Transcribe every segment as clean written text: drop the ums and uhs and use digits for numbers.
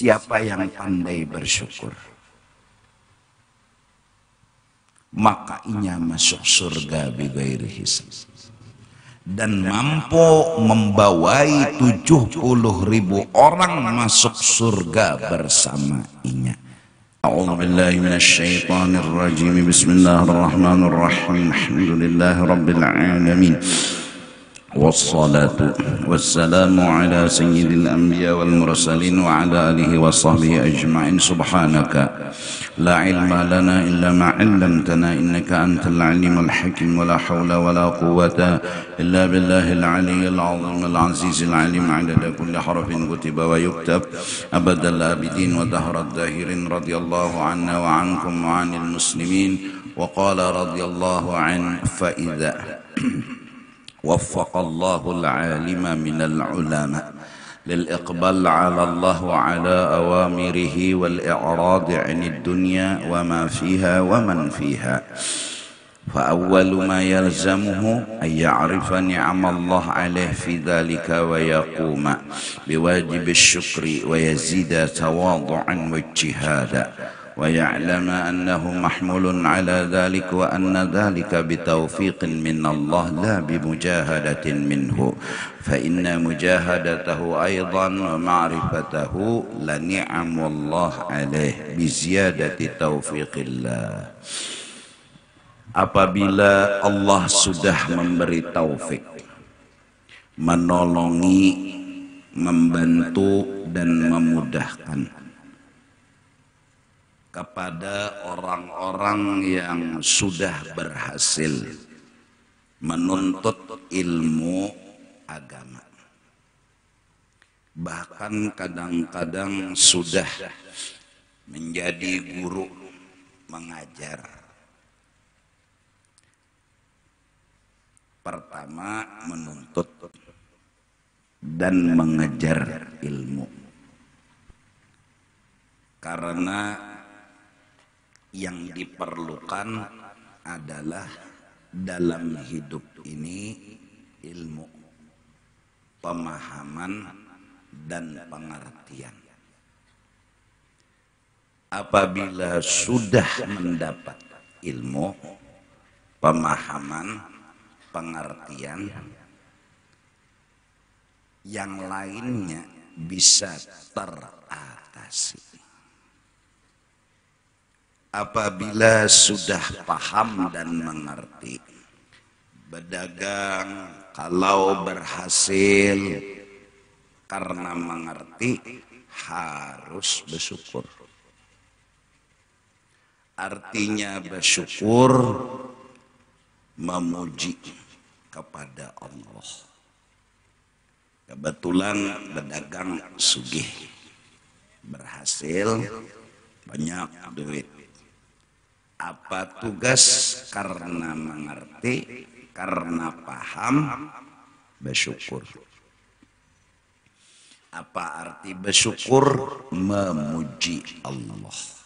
Siapa yang pandai bersyukur, maka ia masuk surga bighairi hisab dan mampu membawai 70.000 orang masuk surga bersama inya. A'udzubillahi minasyaitonir rajim. Bismillahirrahmanirrahim. Alhamdulillahi rabbil alamin. Wassalatu wassalamu ala sayyidil anbiya wal mursalin wa ala alihi wa sahbihi ajma'in. Subhanaka la ilma lana illa ma 'allamtana innaka antal alimul hakim wa la hawla wa la quwwata illa billahil aliyyil 'azim al azizil 'alim 'adada kulli harfin kutiba wa yuktab abadal abidin wa dahrad dahirin radhiyallahu anna wa ankum wa 'anil muslimin wa qala radhiyallahu an fa idza وفق الله العالم من العلماء للإقبال على الله وعلى أوامره والإعراض عن الدنيا وما فيها ومن فيها فأول ما يلزمه أن يعرف نعم الله عليه في ذلك ويقوم بواجب الشكر ويزيد تواضعا واجتهادا ويعلم أنه محمول على ذلك وأن ذلك بتوفيق من الله لا بمجاهدة منه فإن مجاهدته أيضا ومعرفته لنعم الله عليه بزيادة توفيق الله. Apabila Allah sudah memberi taufik, menolongi, membantu dan memudahkan kepada orang-orang yang sudah berhasil menuntut ilmu agama, bahkan kadang-kadang sudah menjadi guru mengajar. Pertama, menuntut dan mengejar ilmu, karena yang diperlukan adalah dalam hidup ini ilmu, pemahaman dan pengertian. Apabila sudah mendapat ilmu, pemahaman, pengertian, yang lainnya bisa teratasi. Apabila sudah paham dan mengerti, berdagang kalau berhasil karena mengerti harus bersyukur. Artinya bersyukur memuji kepada Allah. Kebetulan berdagang sugih, berhasil, banyak duit. Apa tugas? Karena mengerti, karena paham, bersyukur. Apa arti bersyukur? Memuji Allah.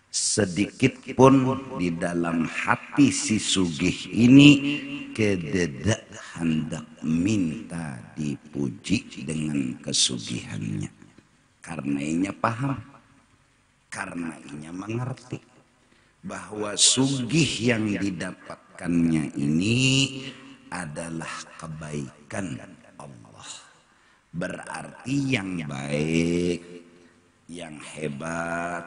Sedikit pun di dalam hati si sugih ini kededak hendak minta dipuji dengan kesugihannya. Karena inya paham, karena inya mengerti bahwa sugih yang didapatkannya ini adalah kebaikan Allah. Berarti yang baik, yang hebat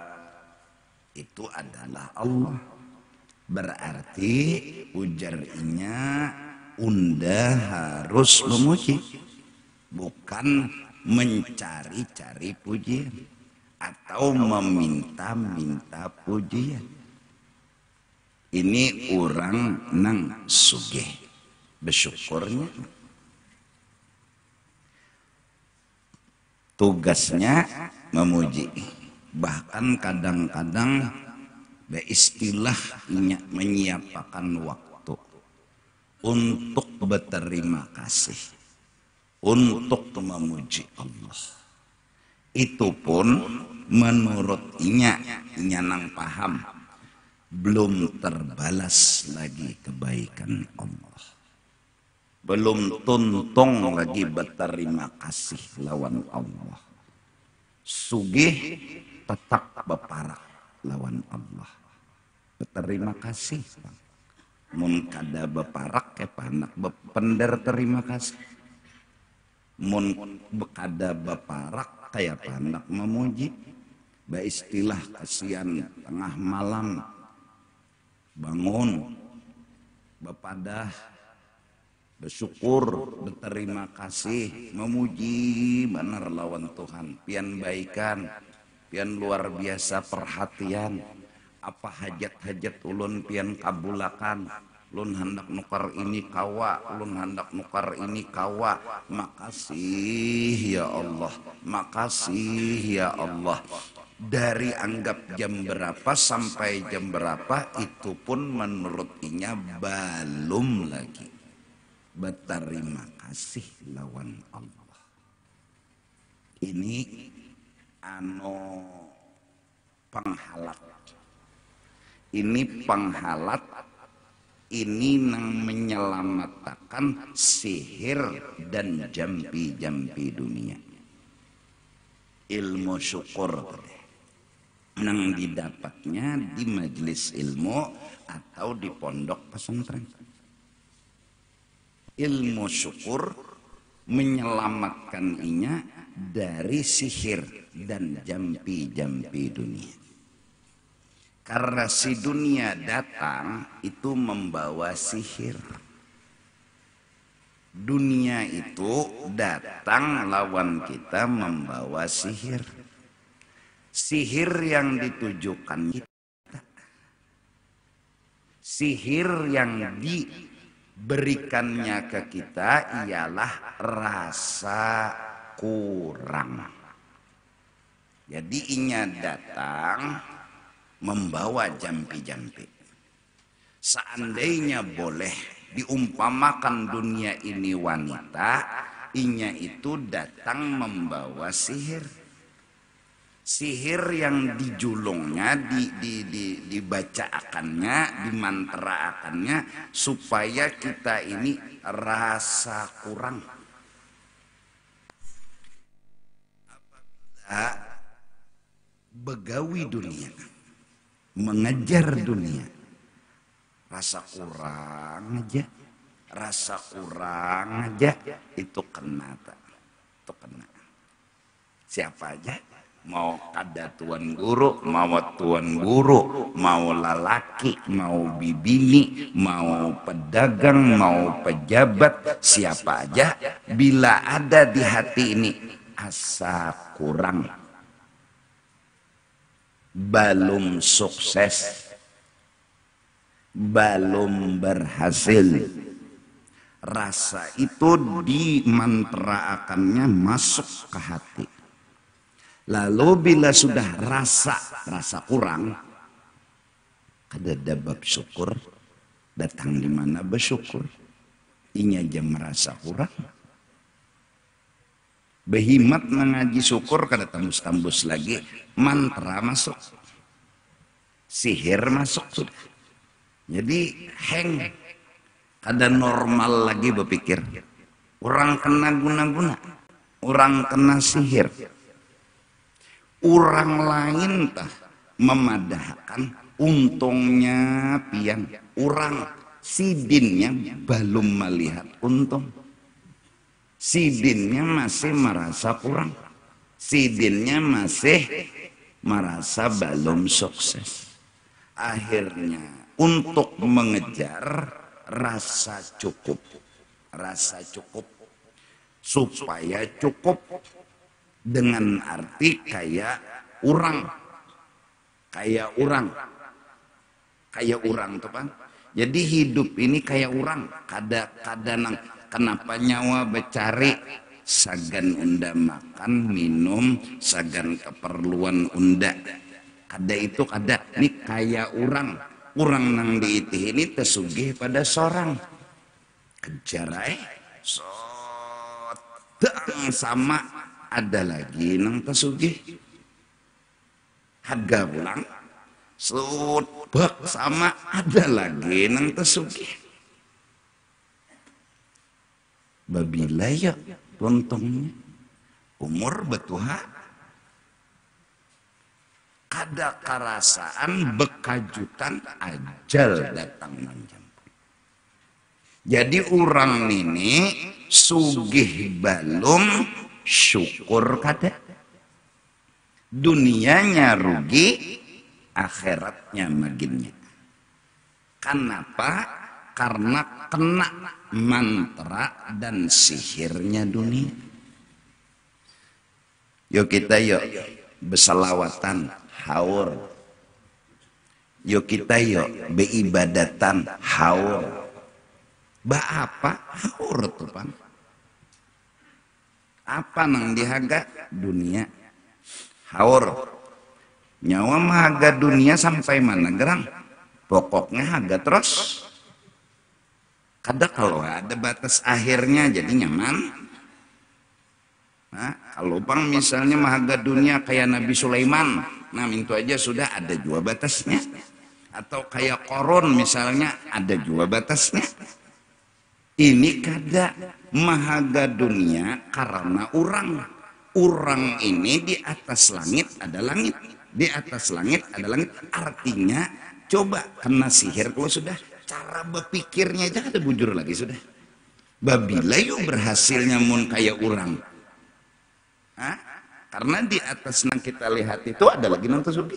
itu adalah Allah. Berarti ujar inya unda harus memuji, bukan mencari-cari pujian atau meminta-minta pujian. Ini orang nang sugih, bersyukurnya. Tugasnya memuji. Bahkan kadang-kadang beristilah menyiapkan waktu untuk berterima kasih, untuk memuji Allah. Itu pun menurut inya nang paham, belum terbalas lagi kebaikan Allah. belum tuntung lagi berterima kasih lawan Allah. sugih tetap beparak lawan Allah. Berterima kasih Bang. Mun kada beparak ke panak bepender terima kasih. Mun kada beparak kayak panak memuji. Ba istilah kasihan tengah malam bangun bepadah bersyukur berterima kasih memuji benar lawan Tuhan pian baikan pian luar biasa perhatian apa hajat-hajat ulun pian kabulakan ulun hendak nukar ini kawa ulun hendak nukar ini kawa makasih ya Allah makasih ya Allah. Dari anggap jam berapa sampai jam berapa itu pun menurut inya belum lagi berterima kasih lawan Allah. Ini penghalat. Ini penghalat. Ini nang menyelamatkan sihir dan jampi-jampi dunia. Ilmu syukur nang didapatnya di majelis ilmu atau di pondok pesantren. Ilmu syukur menyelamatkan inya dari sihir dan jampi-jampi dunia. Karena si dunia datang itu membawa sihir. Dunia itu datang lawan kita membawa sihir. Sihir yang ditujukan kita. Sihir yang diberikannya ke kita ialah rasa kurang. Jadi inya datang membawa jampi-jampi. Seandainya boleh diumpamakan dunia ini wanita, inya itu datang membawa sihir. Sihir yang dijulungnya, dibacaakannya, dimantraakannya supaya kita ini rasa kurang. Apabila begawi dunia, mengejar dunia, rasa kurang aja itu kena, itu kena. Siapa aja? Mau kada tuan guru, mau lalaki, mau bibini, mau pedagang, mau pejabat, siapa aja bila ada di hati ini asa kurang, belum sukses, belum berhasil, rasa itu dimantraakannya masuk ke hati. Lalu bila sudah rasa kurang, kada ada bab syukur, datang di mana bersyukur, inya aja merasa kurang. Behimat mengaji syukur kada tembus-tembus lagi, mantra masuk, sihir masuk sudah. Jadi heng, kada normal lagi berpikir. Orang kena guna-guna, orang kena sihir. Orang lain tah memadahkan untungnya pian, orang sidinnya belum melihat untung, sidinnya masih merasa kurang, sidinnya masih merasa belum sukses. Akhirnya untuk mengejar rasa cukup supaya cukup. Dengan arti kayak orang tuh Bang. Jadi hidup ini kayak orang, kadang kenapa nyawa becari sagan unda makan minum, sagan keperluan unda. Kada itu kada, ini kayak orang nang diitih ini tesugih pada seorang. Kejar sodang sama ada lagi nang tesugih harga pulang sudbek sama ada lagi nang tesugih babila ya lontongnya umur betuha kada karasaan bekajutan ajal datang menjemput. Jadi orang ini sugih balum syukur kada. Dunianya rugi, akhiratnya maginnya. Kenapa? Karena kena mantra dan sihirnya dunia. Yuk kita yuk bersalawatan haur. Yuk kita yuk beibadatan haur. Apa? Haur tuh pan. Apa nang dihaga dunia? Haur. Nyawa mah haga dunia sampai mana gerang? Pokoknya haga terus. Kada kalau ada batas akhirnya jadi nyaman. Nah, kalau bang misalnya mahaga dunia kayak Nabi Sulaiman, nah itu aja sudah ada juga batasnya. Atau kayak Korun misalnya ada juga batasnya. Ini kada mahaga dunia karena orang ini di atas langit ada langit, di atas langit ada langit. Artinya coba kena sihir kalau sudah cara berpikirnya aja ada bujur lagi sudah. Babila yuk berhasilnya mun kayak orang. Hah? Karena di atas yang kita lihat itu ada lagi nanti sugi,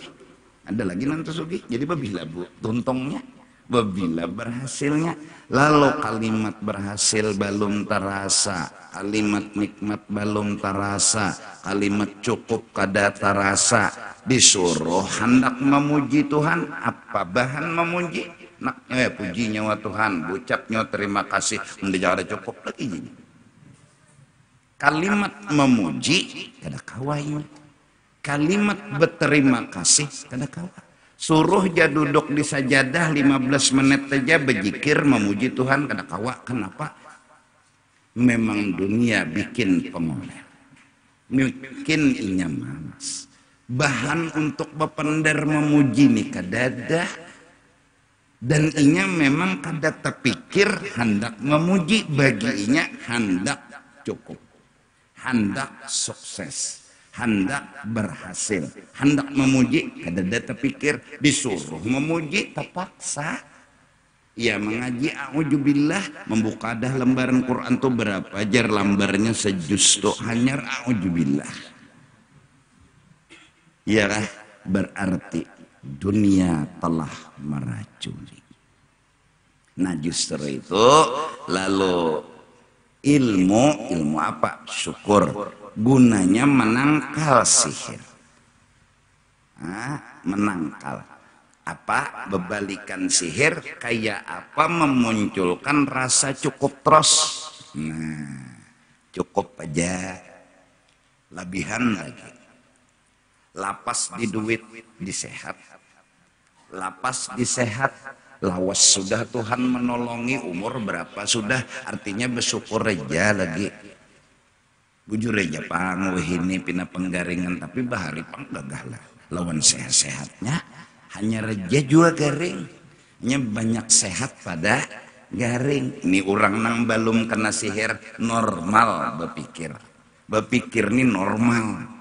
ada lagi nanti sugi. Jadi babila bu tuntungnya, babila berhasilnya. Lalu kalimat berhasil belum terasa, kalimat nikmat belum terasa, kalimat cukup kada terasa. Disuruh hendak memuji Tuhan, apa bahan memuji? Nak puji nyawa Tuhan, ucapnya terima kasih, mendejar cukup lagi. Kalimat memuji kada kawai, kalimat berterima kasih kada kawai. Suruh dia duduk di sajadah 15 menit saja berzikir memuji Tuhan kada kawa. Kenapa? Memang dunia bikin pengoleh, bikin inya malas. Bahan untuk bepender memuji nih kada ada. Dan inya memang kada terpikir hendak memuji, bagi inya hendak cukup, hendak sukses, hendak berhasil, hendak memuji kada ada terpikir. Disuruh memuji terpaksa. Ia mengaji a'udzubillah, membuka dah lembaran Quran tuh berapa jar lembarnya sejus tuh hanyar a'udzubillah. Iya kah? Berarti dunia telah meracuni. Nah justru itu lalu ilmu apa? Syukur. Gunanya menangkal sihir. Menangkal. Apa? Bebalikan sihir kayak apa? Memunculkan rasa cukup terus. Nah, cukup aja. Lebihan lagi. Lapas di duit, di sehat. Lapas di sehat. Lawas sudah Tuhan menolongi, umur berapa sudah, artinya bersyukur aja lagi. Bujur aja pang, ini pina penggaringan, tapi bahari pang gagah lah. Lawan sehat-sehatnya, hanya reja juga garing. Hanya banyak sehat pada garing. Ini orang nang belum kena sihir, normal berpikir. Berpikir ini normal.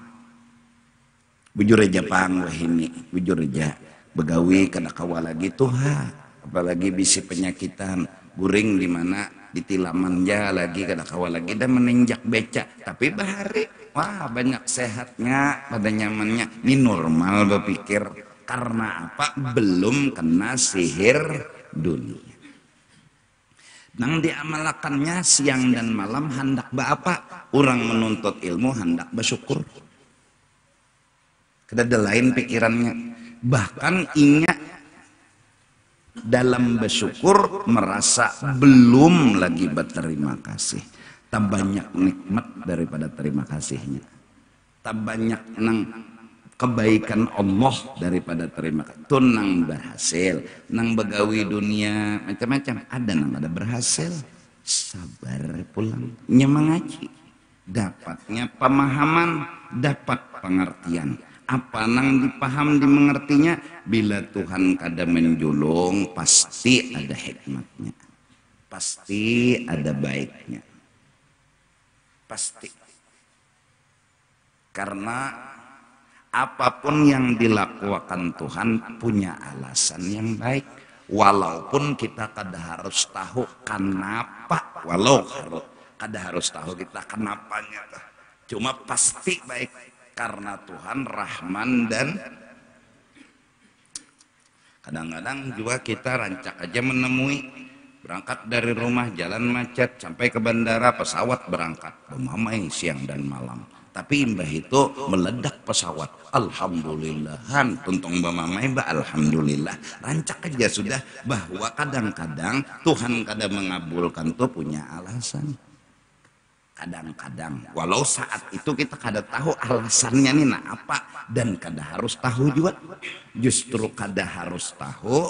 Bujur aja pang, ini bujur aja. Begawi kada kawa lagi Tuhan. Apalagi bisi penyakitan guring di mana ditilaman ya lagi kada kawa lagi dan menenjak beca, tapi bahari wah banyak sehatnya pada nyamannya. Ini normal berpikir karena apa? Belum kena sihir dunia. Nang diamalakannya siang dan malam hendak apa? Orang menuntut ilmu hendak bersyukur. Kada ada lain pikirannya. Bahkan ingat dalam bersyukur merasa belum lagi berterima kasih. Tak banyak nikmat daripada terima kasihnya. Tak banyak nang kebaikan Allah daripada terima kasih. Tuh nang berhasil, nang begawi dunia macam-macam. Ada nang ada berhasil, sabar pulang, nyemangaji, dapatnya pemahaman, dapat pengertian. Apa nang dipaham dimengertinya, bila Tuhan kada menjulung pasti ada hikmatnya, pasti ada baiknya, pasti. Karena Apapun yang dilakukan Tuhan punya alasan yang baik. Walaupun kita kada harus tahu kenapa, kada harus tahu kita kenapanya. Cuma pasti baik karena Tuhan Rahman. Dan kadang-kadang juga kita rancak aja menemui, berangkat dari rumah jalan macet sampai ke bandara pesawat berangkat memamai siang dan malam. Tapi imbah itu meledak pesawat, alhamdulillahan, tuntung bamamai ba alhamdulillah. Rancak aja sudah bahwa kadang-kadang Tuhan kadang mengabulkan tuh punya alasan. Kadang-kadang walau saat itu kita kada tahu alasannya nih nah apa, dan kada harus tahu juga. Justru kada harus tahu,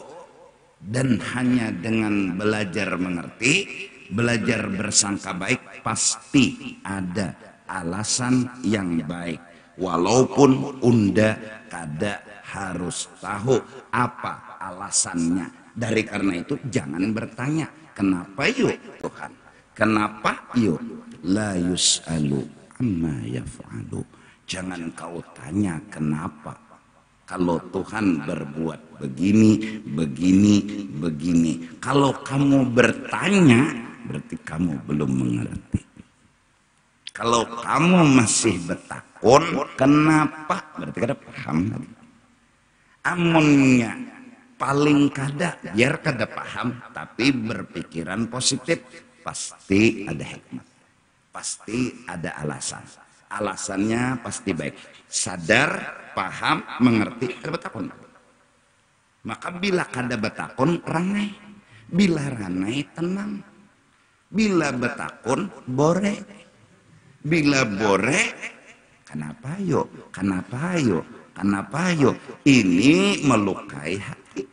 dan hanya dengan belajar mengerti, belajar bersangka baik, pasti ada alasan yang baik. Walaupun unda kada harus tahu apa alasannya. Dari karena itu jangan bertanya kenapa yuk Tuhan, kenapa yuk, la yus'alu amma yaf'alu. Jangan kau tanya kenapa, kalau Tuhan berbuat begini, begini, begini. Kalau kamu bertanya berarti kamu belum mengerti. Kalau kamu masih betakun kenapa, berarti kada paham. Amunnya paling kada, biar kada paham tapi berpikiran positif, pasti ada hikmah, pasti ada alasan. Alasannya pasti baik. Sadar, paham, mengerti, kada betakun. Maka bila kada betakun ranai, bila ranai tenang, bila betakun bore. Bila bore, kenapa yuk, kenapa yuk, kenapa yuk. Ini melukai hati.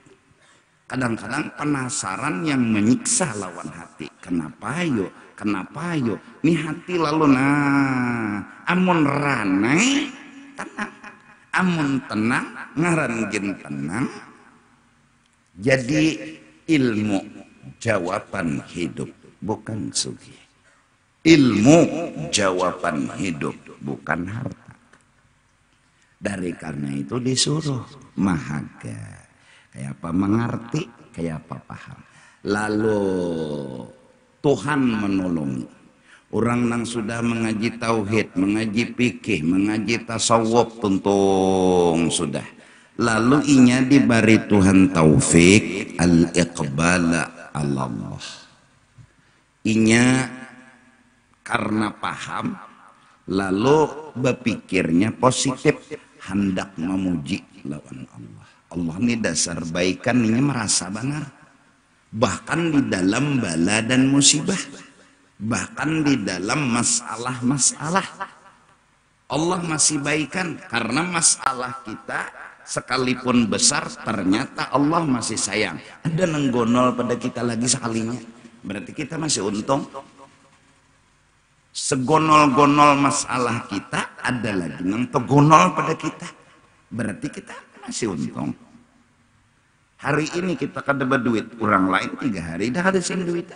Kadang-kadang penasaran yang menyiksa lawan hati. Kenapa yuk, kenapa yuk. Ini hati lalu amun ranai tenang, amun tenang ngaran gen tenang. Jadi ilmu jawaban hidup, bukan sugih. Ilmu jawaban hidup, bukan harta. Dari karena itu disuruh mahaga, kayak apa mengerti, kayak apa paham. Lalu Tuhan menolongi orang yang sudah mengaji tauhid, mengaji fikih, mengaji tasawuf, tuntung sudah. Lalu inya diberi Tuhan taufik al-iqbala Allah. Inya karena paham, lalu berpikirnya positif, hendak memuji lawan Allah. Allah ini dasar baikan, ini merasa benar. Bahkan di dalam bala dan musibah, bahkan di dalam masalah-masalah, Allah masih baikan. Karena masalah kita sekalipun besar, ternyata Allah masih sayang. Ada nenggonol pada kita lagi sekalinya, berarti kita masih untung. Segonol-gonol masalah kita ada lagi nang tegonol pada kita, berarti kita masih untung. Hari ini kita kada berduit, orang lain 3 hari dah ada sin duit.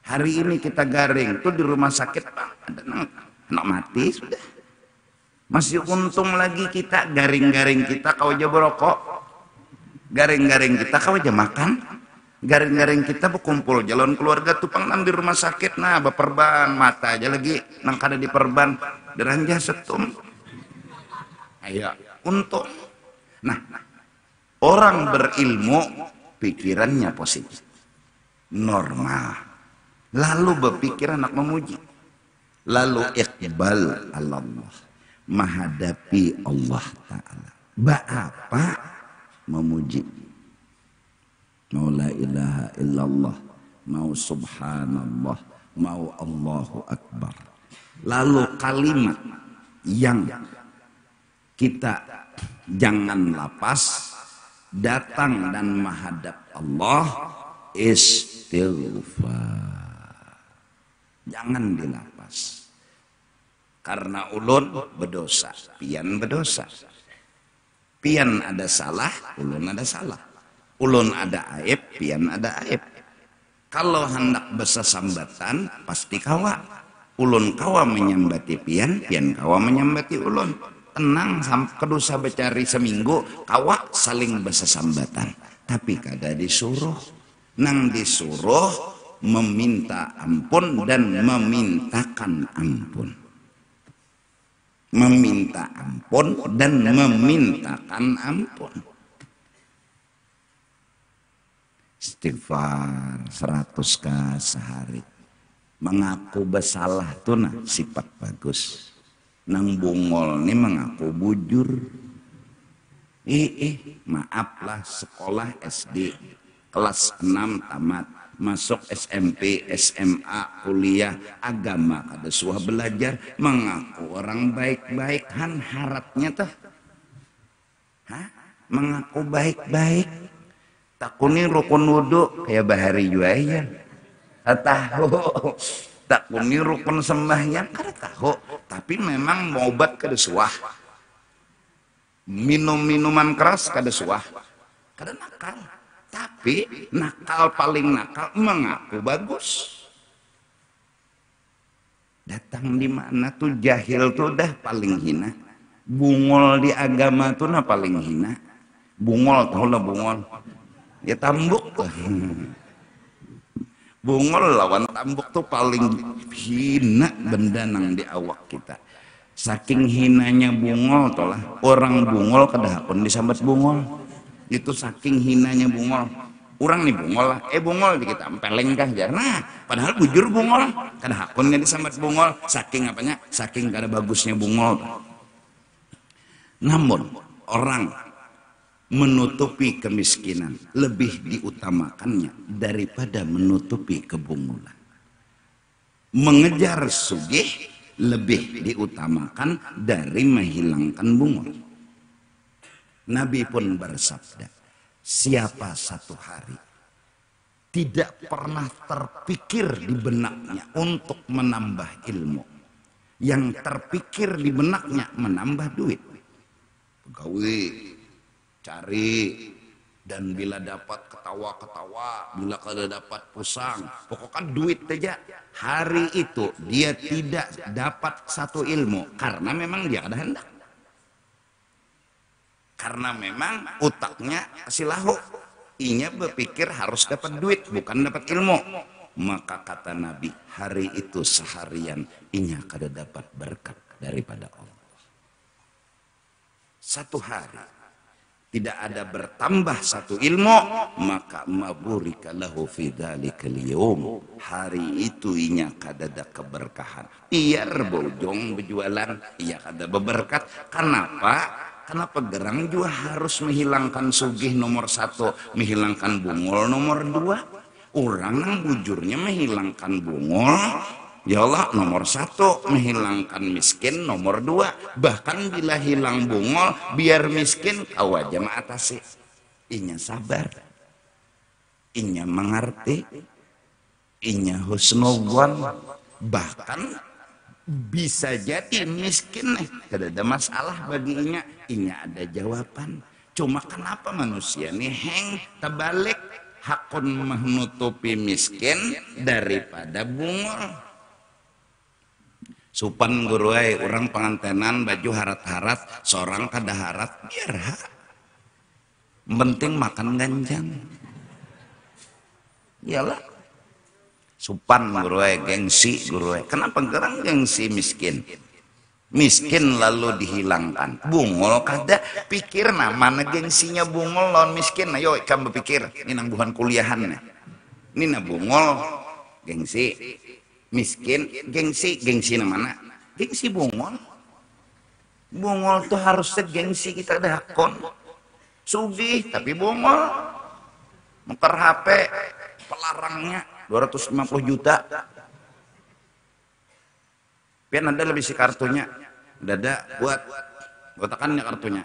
Hari ini kita garing tuh di rumah sakit, Pak, ada anak mati sudah. Masih untung lagi kita, garing-garing kita kau aja berokok, garing-garing kita kau aja makan. Garing-garing kita berkumpul jalan keluarga tupang nam di rumah sakit, nah berperban mata aja lagi nang kada di perban deranja setum. Ayo untung. Nah, orang berilmu pikirannya positif, normal, lalu berpikir anak memuji, lalu iqbal Allah, menghadapi Allah Ta'ala. Apa memuji, mau la ilaha illallah, mau subhanallah, mau Allahu Akbar. Lalu kalimat yang kita jangan lapas, datang dan menghadap Allah, istighfar. Jangan dilapas. Karena ulun berdosa, pian berdosa. Pian ada salah, ulun ada salah. Ulun ada aib, pian ada aib. Kalau hendak bersesambatan, pasti kawa. Ulun kawa menyambati pian, pian kawa menyambati ulun. tenang kedusa becari seminggu kawak saling besesambatan. Tapi kada disuruh, nang disuruh meminta ampun dan memintakan ampun. Meminta ampun dan memintakan ampun. Istighfar 100 kali sehari. Mengaku bersalah tuh nah sifat bagus. Nang bungol nih mengaku bujur. Maaflah sekolah SD kelas 6 tamat, masuk SMP, SMA, kuliah, agama kada suah belajar, mengaku orang baik-baik, han harapnya tuh. Mengaku baik-baik. Takuni rukun wudu kayak bahari juaya. Tahu. Takuni rukun sembahyang kada tahu, tapi memang mobat kada suah. Minum minuman keras kada suah. Kada nakal. Tapi nakal paling nakal mengaku bagus. Datang di mana tuh jahil tuh dah paling hina. Bungol di agama tuh nah paling hina. Bungol tahu lah bungol. Ya tambuk tuh. Bungol lawan tambuk tuh paling hina benda nang di awak kita. Saking hinanya bungol tolah orang bungol kedahapun disambat bungol. Itu saking hinanya bungol. Orang nih bungol lah, bungol di kita empeleng kah jar. Nah, padahal bujur bungol, kadahapunnya disambat bungol. Saking apanya? Saking kada bagusnya bungol. Namun orang menutupi kemiskinan lebih diutamakannya daripada menutupi kebungulan. Mengejar sugih lebih diutamakan dari menghilangkan bungul. Nabi pun bersabda, siapa satu hari tidak pernah terpikir di benaknya untuk menambah ilmu, yang terpikir di benaknya menambah duit, pegawai cari, dan bila dapat ketawa-ketawa, bila kada dapat pusang, pokoknya duit aja. Hari itu dia tidak dapat satu ilmu karena memang dia ada hendak, karena memang utaknya silahu, inya berpikir harus dapat duit bukan dapat ilmu. Maka kata Nabi, hari itu seharian inya kada dapat berkat daripada Allah. Satu hari tidak ada bertambah satu ilmu, maka maburika lahu fi dzalikal yaum. Hari itu inya kada ada keberkahan. Iya bojong berjualan, iya kada berberkat. Kenapa? Kenapa gerang juga harus menghilangkan sugih nomor 1, menghilangkan bungol nomor 2. Orang yang bujurnya menghilangkan bungol, ya Allah nomor 1, menghilangkan miskin nomor 2. Bahkan bila hilang bungol biar miskin kau aja mengatasi. Inya sabar, inya mengerti, inya husnudzon. Bahkan bisa jadi miskin tidak ada masalah bagi inya ada jawaban. Cuma kenapa manusia nih heng terbalik, hakun menutupi miskin daripada bungol. Supan guru orang pengantenan baju harat-harat, seorang kada harat biar penting makan ganjang. Iyalah supan guru gengsi guru. Kenapa gerang gengsi miskin? Miskin lalu dihilangkan. Bungol kada pikir mana gengsinya bungol lawan miskin. Ayo kamu berpikir ini nang bukan kuliahan nih. Ini na bungol gengsi. Miskin, gengsi mana? Gengsi bungol. Bungol tuh harusnya gengsi kita dakon. Sugih tapi bungol. Muter HP, pelarangnya 250 juta. Pian ada lebih si kartunya. Dada buat tekannya kartunya.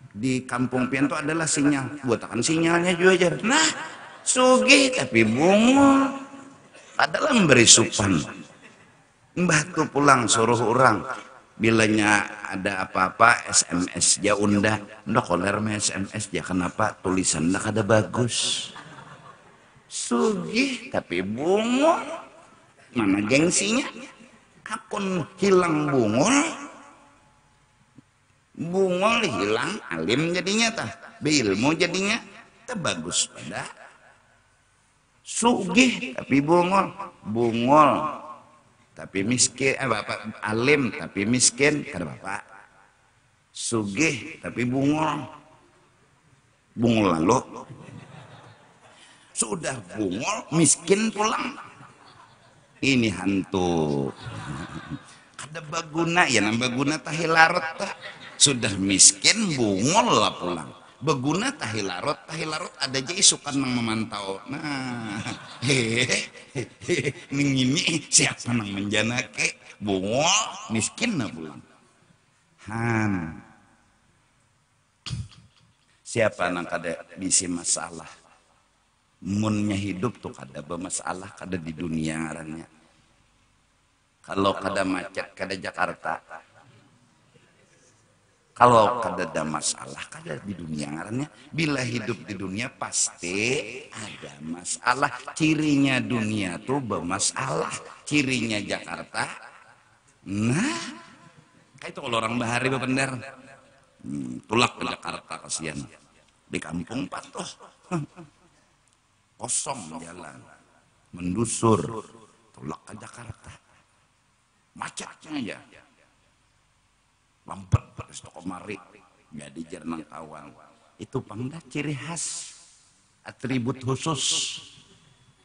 Di kampung pian tuh adalah sinyal. Buat tekan sinyalnya juga aja. Nah, sugih tapi bungol. Adalah memberi supan. Mbah tuh pulang suruh orang bilanya ada apa-apa SMS dia undah ndak koler SMS dia kenapa tulisan ndak ada bagus. Sugih tapi bungol, mana gengsinya? Akun hilang bungol Bungol hilang, alim jadinya tah. Beilmu jadinya teh bagus pada. Sugih tapi bungol, bungol tapi miskin, bapak alim tapi miskin, kada bapak. Sugih tapi bungol, bungol lalu. Sudah bungol, miskin pulang. Ini hantu. Kada baguna ya, nambah guna tahilarot tak. Sudah miskin, bungol lah pulang. Beguna tahilarot ada aja isukan nang memantau. Nah, ini siapa nang menjanake bungol miskin na pulang. Han, siapa nang kada bisi masalah? Munnya hidup tuh kada bermasalah, kada di dunia ngarannya. Kalau kada macet, kada Jakarta. Kalau kada ada masalah, kada di dunia ngarannya. Bila hidup di dunia pasti ada masalah. Cirinya dunia tuh bermasalah. Cirinya Jakarta. Nah, kayak itu kalau orang bahari bener. Tulak ke Jakarta kasihan. Di kampung patuh. Kosong jalan. Mendusur. Tulak ke Jakarta. Macetnya aja. Lambat terus toko mari jadi jernang kawan. Itu pangda ciri khas, atribut khusus.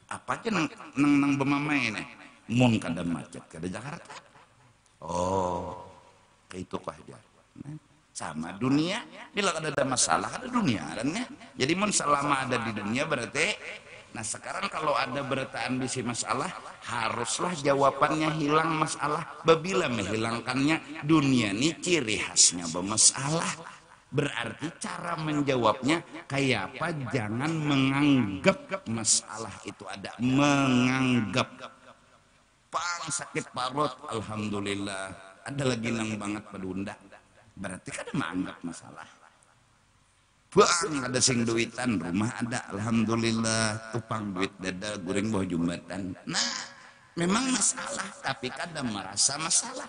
Apa aja nang bemamai nih? Mun kada macet kada Jakarta. Oh, kayak itu kah dia. Sama dunia, bila kada ada masalah kada dunia kan ya. Jadi mun selama ada di dunia berarti. Nah sekarang kalau ada bertaan bisi masalah, haruslah jawabannya hilang masalah. Babila menghilangkannya, dunia ini ciri khasnya bermasalah. Berarti cara menjawabnya kayak apa? Jangan menganggap masalah itu ada. Menganggap. Pang sakit parut, alhamdulillah. Ada lagi nang banget pedunda. Berarti kan menganggap masalah. Bang ada sing duitan, rumah ada, alhamdulillah. Tupang duit dada, goreng bawah jumatan. Nah, memang masalah, tapi kada merasa masalah.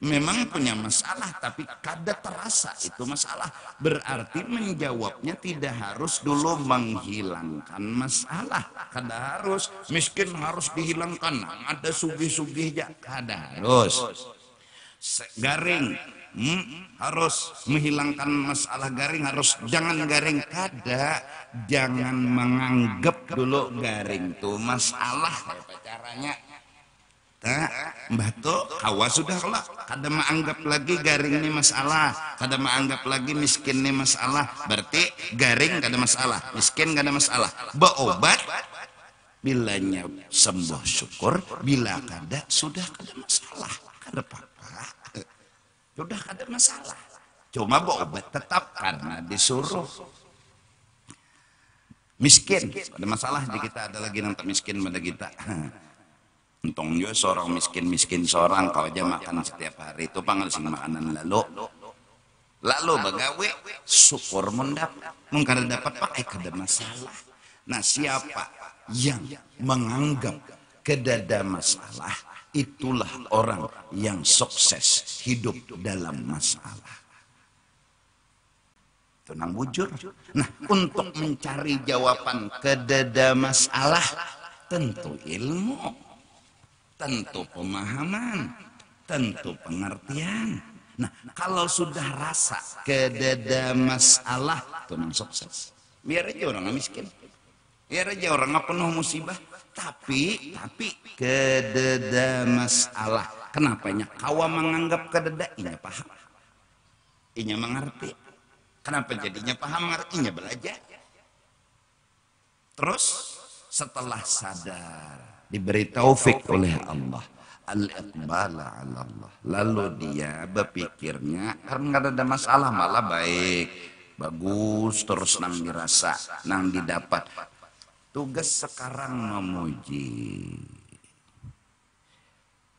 Memang punya masalah, tapi kada terasa itu masalah. Berarti menjawabnya tidak harus dulu menghilangkan masalah. Kada harus, miskin harus dihilangkan. Nah, ada sugih-sugih ya, kada harus. Garing. Harus menghilangkan masalah garing, harus jangan garing kada, jangan menganggap dulu garing tuh masalah. Apa caranya? Tak, batu kawa sudah lah, kada menganggap lagi garing ini masalah, kada menganggap lagi miskin ini masalah. Berarti garing kada masalah, miskin kada masalah. Beobat bilanya sembuh syukur, bila kada sudah kada masalah, kada apa-apa. Sudah ada masalah. Cuma berobat tetap karena disuruh. Miskin, ada masalah di kita, ada lagi yang tak miskin pada kita. Untung juga seorang miskin seorang kau aja makan setiap hari itu panggil sing makanan lalu bagawe syukur mendapat, mungkin dapat pakai kada masalah. Nah siapa yang menganggap kada ada masalah, itulah orang yang sukses hidup dalam masalah. Tenang bujur. Nah, untuk mencari jawaban kedada masalah, tentu ilmu, tentu pemahaman, tentu pengertian. Nah, kalau sudah rasa kedada masalah, tenang sukses. Biar aja orang miskin, biar aja orang penuh musibah. Tapi kededa masalah. Kenapanya kawa menganggap kededa? Inya paham, inya mengerti. Kenapa jadinya paham mengertinya belajar. Terus setelah sadar diberi taufik oleh Allah, al-iqbala ala Allah, lalu dia berpikirnya karena nggak ada masalah malah baik, bagus terus nang dirasa, nang didapat. Tugas sekarang memuji.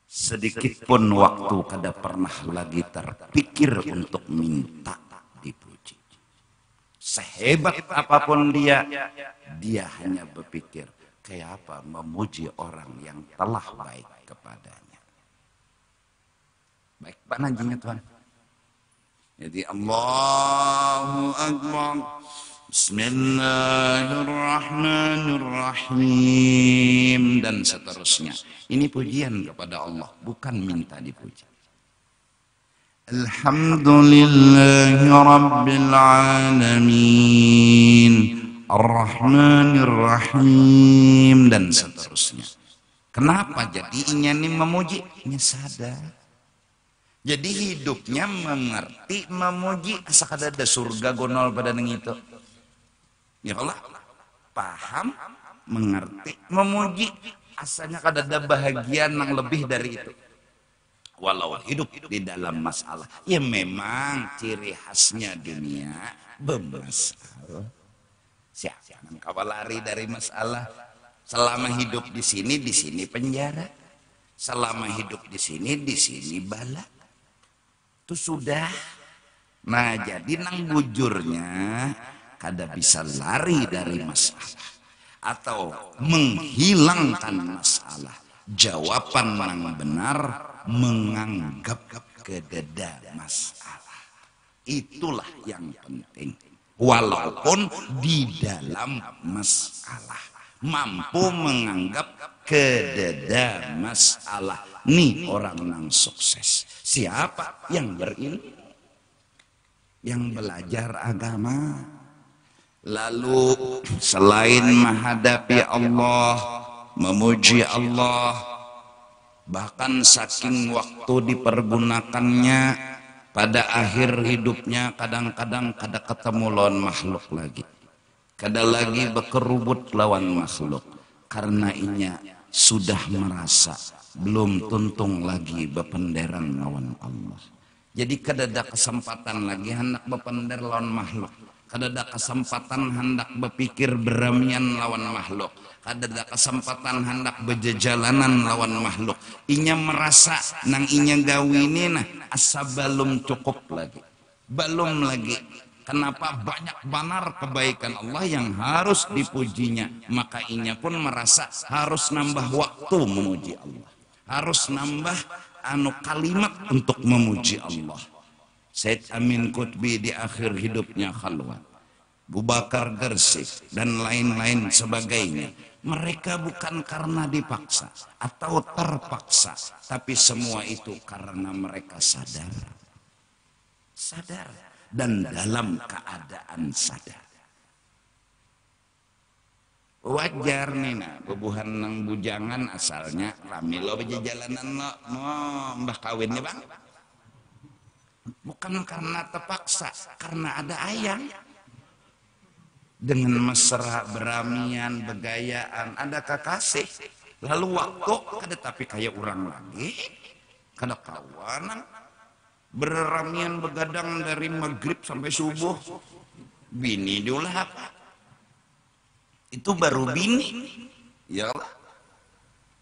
Sedikit pun waktu kada pernah lagi terpikir untuk minta dipuji. Sehebat apapun dia hanya berpikir kayak apa memuji orang yang telah baik kepadanya. Baik, Pak Najinya Tuhan. Jadi Allahu Akbar, Bismillahirrahmanirrahim, dan seterusnya. Ini pujian kepada Allah, bukan minta dipuji. Alhamdulillahi Rabbil Alamin, Ar-Rahmanir-Rahim, dan seterusnya. Kenapa jadinya ini memuji? Ini sadar. Jadi hidupnya mengerti memuji, asa kada ada surga gonol pada neng itu. Ya Allah, paham, mengerti, memuji, asalnya kada ada bahagian yang lebih dari itu. Walau hidup di dalam masalah, ya memang ciri khasnya dunia bermasalah. Siapa yang kawal lari dari masalah? Selama hidup di sini penjara. Selama hidup di sini bala. Itu sudah. Nah, jadi nang bujurnya kada bisa lari dari masalah atau menghilangkan masalah. Jawaban yang benar menganggap kededa masalah. Itulah yang penting. Walaupun di dalam masalah mampu menganggap kededa masalah. Nih orang yang sukses. Siapa yang berilmu, yang belajar agama, lalu selain menghadapi Allah, memuji Allah, bahkan saking waktu dipergunakannya pada akhir hidupnya kadang-kadang kada ketemu lawan makhluk lagi, kada lagi berkerubut lawan makhluk, karena inya sudah merasa belum tuntung lagi bependeran lawan Allah. Jadi kada ada kesempatan lagi hendak bepender lawan makhluk, kada ada kesempatan hendak berpikir beramian lawan makhluk, kada ada kesempatan hendak berjejalanan lawan makhluk. Inya merasa nang inya gawi ini nah asa belum cukup lagi, belum lagi. Kenapa banyak benar kebaikan Allah yang harus dipujinya, maka inya pun merasa harus nambah waktu memuji Allah, harus nambah kalimat untuk memuji Allah. Said Amin Qutbi di akhir hidupnya khalwat, Abu Bakar Gersik dan lain-lain sebagainya, mereka bukan karena dipaksa atau terpaksa, tapi semua itu karena mereka sadar dan dalam keadaan sadar. Wajar nih nah, bebuhan nang bujangan asalnya rame lo berjalanan lo mau mbah kawin nih bang, bukan karena terpaksa, karena ada ayang dengan mesra beramian begayaan, ada kekasih, lalu waktu kada tapi kayak orang lagi kada kawanan beramian begadang dari maghrib sampai subuh, bini dulu apa itu baru bini, ya Allah.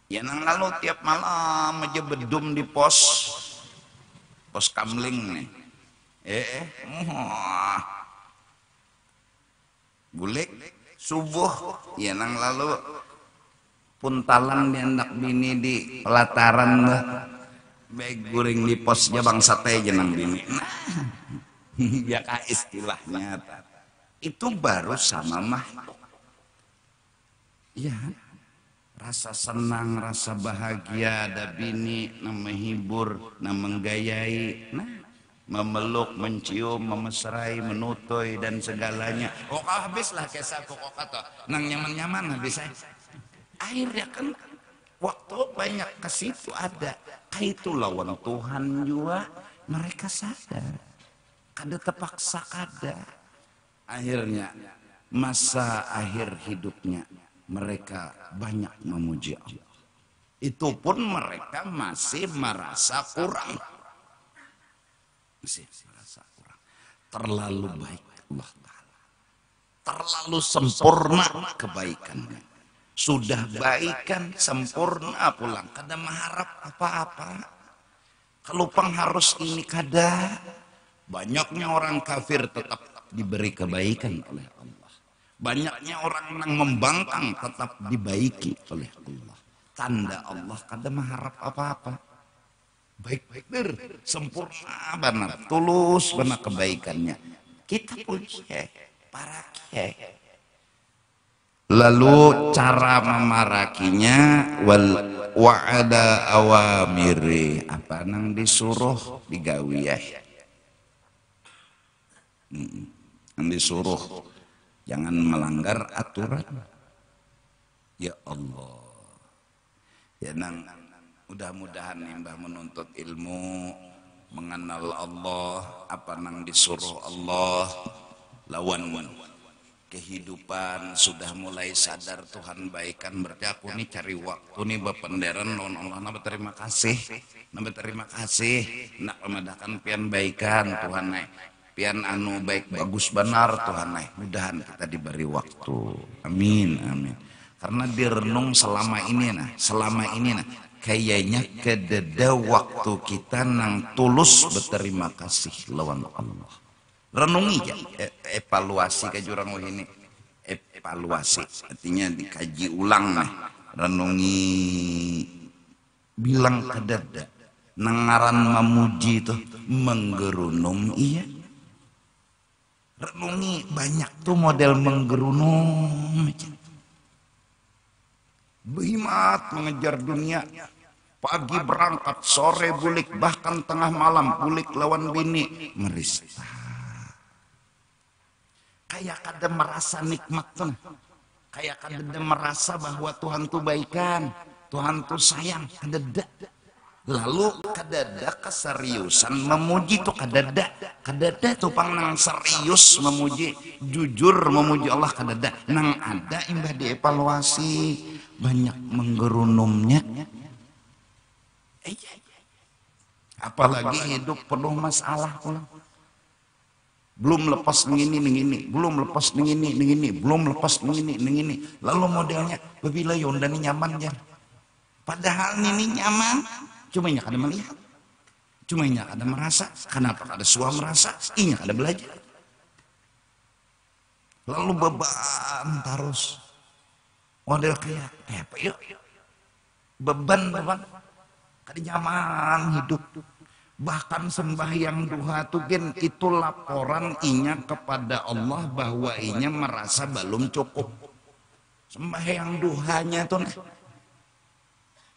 Ya nang lalu tiap malam aja bedum di pos kamling nih, bulik subuh, ya nang lalu puntalan diandak bini di pelataran bah, baik guring di posnya bang sate jenang bini. Nah, ya kah istilahnya itu baru sama makhluk. Ya, rasa senang, rasa bahagia ada bini, menghibur, menggayai, memeluk, mencium, memesrai, menutoy dan segalanya. Oh habislah kisah pokok kata, nang nyaman-nyaman habis akhirnya kan waktu banyak ke situ ada. Itu lawan Tuhan juga mereka sadar, kada terpaksa kada. Akhirnya masa akhir hidupnya mereka banyak memuji Allah. Itu pun mereka masih merasa kurang. Masih merasa kurang. Terlalu baik Allah Ta'ala. Terlalu sempurna kebaikannya. Sudah baikan sempurna pulang. Kada mengharap apa-apa. Kalau pengharus ini kada. Banyaknya orang kafir tetap diberi kebaikan oleh Allah. Banyaknya orang yang membangkang tetap dibaiki oleh Allah. Tanda Allah kada mengharap apa-apa. baik bener, sempurna benar, tulus benar kebaikannya. Kita pun para kiai. Lalu cara memarakinya wa'ada awamiri, apa nang disuruh digawi ya. Nang disuruh jangan melanggar aturan. Ya Allah. Ya nang mudah-mudahan Mbah menuntut ilmu, mengenal Allah, apa nang disuruh Allah, lawan kehidupan sudah mulai sadar Tuhan baikan, berarti aku nih cari waktu nih bependeran non Allah nambah terima kasih nak memadakan pian baikan Tuhan naik pian anu baik bagus benar Tuhan naik, mudahan kita diberi waktu, amin amin. Karena direnung selama ini kayaknya kededa waktu kita nang tulus berterima kasih lawan Allah. Renungi ya, evaluasi ke jurang ini, evaluasi artinya dikaji ulang nih, renungi bilang kedada nengaran memuji itu menggerunung iya, renungi banyak tuh model menggerunung, behimat mengejar dunia, pagi berangkat sore bulik bahkan tengah malam bulik lawan bini merista. Kayak kada merasa nikmat tuh, kayak kada merasa bahwa Tuhan tuh baikan, Tuhan tuh sayang, kadada. Lalu kadada keseriusan memuji tuh kadada tuh pang nang serius memuji, jujur memuji Allah kadada. Nang ada imbah dievaluasi banyak menggerunumnya. Apalagi hidup penuh masalah pulang. Belum lepas ngini, belum lepas ngini, belum lepas ngini. Lalu modelnya babila yonda ini nyaman ya. Padahal ini nyaman, cuma nya kada melihat, cuma nya kada merasa. Kenapa kada suam merasa? Inya kada belajar. Lalu beban terus. Model kayak apa yuk? Beban, kada nyaman hidup. Bahkan sembahyang duha tuh gen itu laporan inya kepada Allah bahwa inya merasa belum cukup. Sembahyang duhanya tuh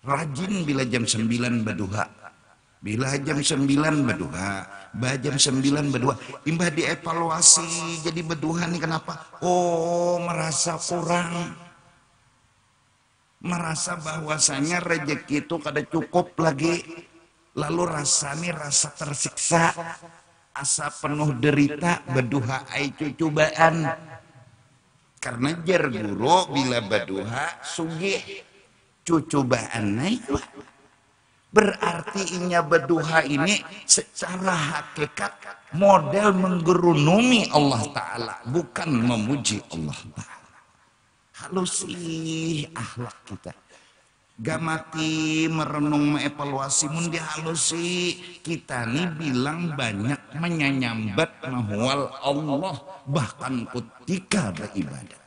rajin bila jam 9 berduha, bila jam 9 berduha, jam 9 berduha, imbah dievaluasi jadi berduha nih kenapa? Oh merasa kurang, merasa bahwasanya rezeki itu kada cukup lagi. Lalu rasanya rasa tersiksa, asa penuh derita, berduha ai cubaan. Karena jar guru bila berduha sugih cubaan naik. Berarti inya berduha ini secara hakikat model menggerunumi Allah Ta'ala, bukan memuji Allah Ta'ala. Halusi akhlak kita. Gamati merenung mengevaluasi mundi halusi kita nih bilang banyak menyanyambat mahwal Allah bahkan ketika beribadah,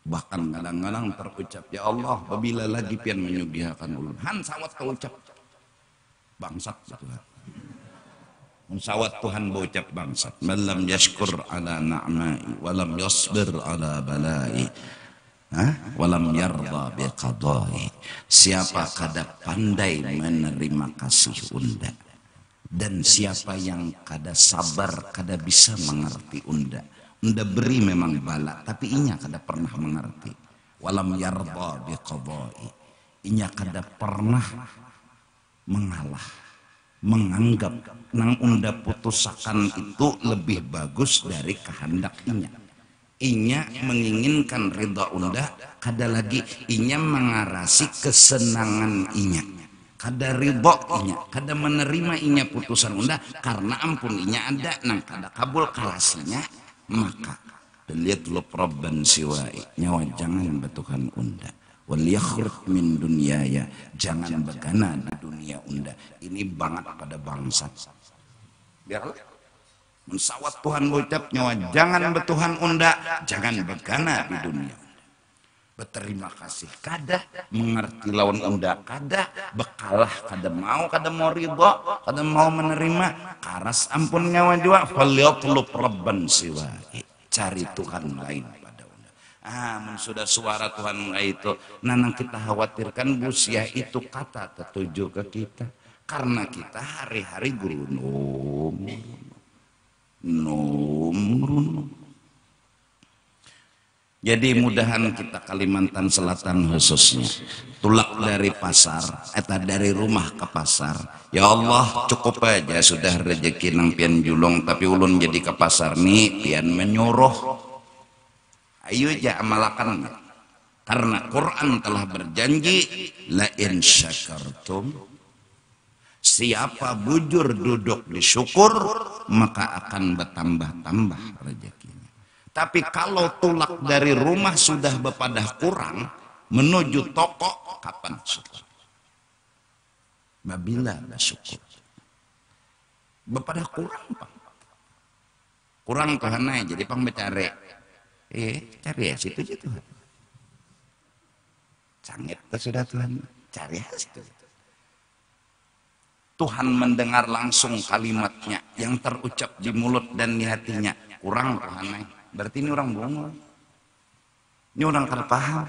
bahkan kadang-kadang terucap ya Allah apabila lagi pian menyugihakan ulun han sawat terucap bangsat Tuhan, sawat Tuhan berucap bangsat malam yashkur ala na'mai walam yasbir ala balai walam yarda biqadai. Siapa kada pandai menerima kasih unda dan siapa yang kada sabar kada bisa mengerti unda beri memang bala tapi inya kada pernah mengerti. Walam yarda biqadai, inya kada pernah mengalah, menganggap nang unda putusakan itu lebih bagus dari kehendak inya menginginkan ridha unda, kada lagi inya mengarasi kesenangan inya, kada ridha inya, kada menerima inya putusan unda karena ampun inya ada nang kada kabul kalasinya, maka lihat lu rabban siwai nyawa jangan betuhan unda wal yakhruj min dunyaya, jangan begana di dunia unda. Ini banget pada bangsat biarlah mensawat Tuhan ucap nyawa jangan betuhan unda, jangan begana di dunia. berterima kasih kada, mengerti lawan unda kada, bekalah kada mau ridho, kada mau menerima, karas ampun nyawa jua, falyatlub rabban siwai, cari Tuhan lain pada unda. Men sudah suara Tuhan itu, nanang kita khawatirkan busia itu kata tertuju ke kita, karena kita hari-hari guru num. Jadi mudahan kita Kalimantan Selatan khususnya tulak dari pasar, dari rumah ke pasar. Ya Allah cukup aja sudah rezeki nang pian julung, tapi ulun jadi ke pasar nih pian menyuruh. Ayo aja amalakan. Karena Quran telah berjanji la in syakartum, siapa bujur duduk di syukur maka akan bertambah-tambah rezeki. Tapi kalau tulak dari rumah sudah bepadah kurang menuju toko, kapan syukur? Babila bersyukur. Bepadah kurang, Bang. Kurang Tuhan aja, jadi Bang becari. Cari ya situ aja Tuhan. Sangit sudah Tuhan, cari ya situ. Tuhan mendengar langsung kalimatnya yang terucap di mulut dan di hatinya. Kurang Tuhan aja. Berarti ini orang bongol, ini orang kada paham,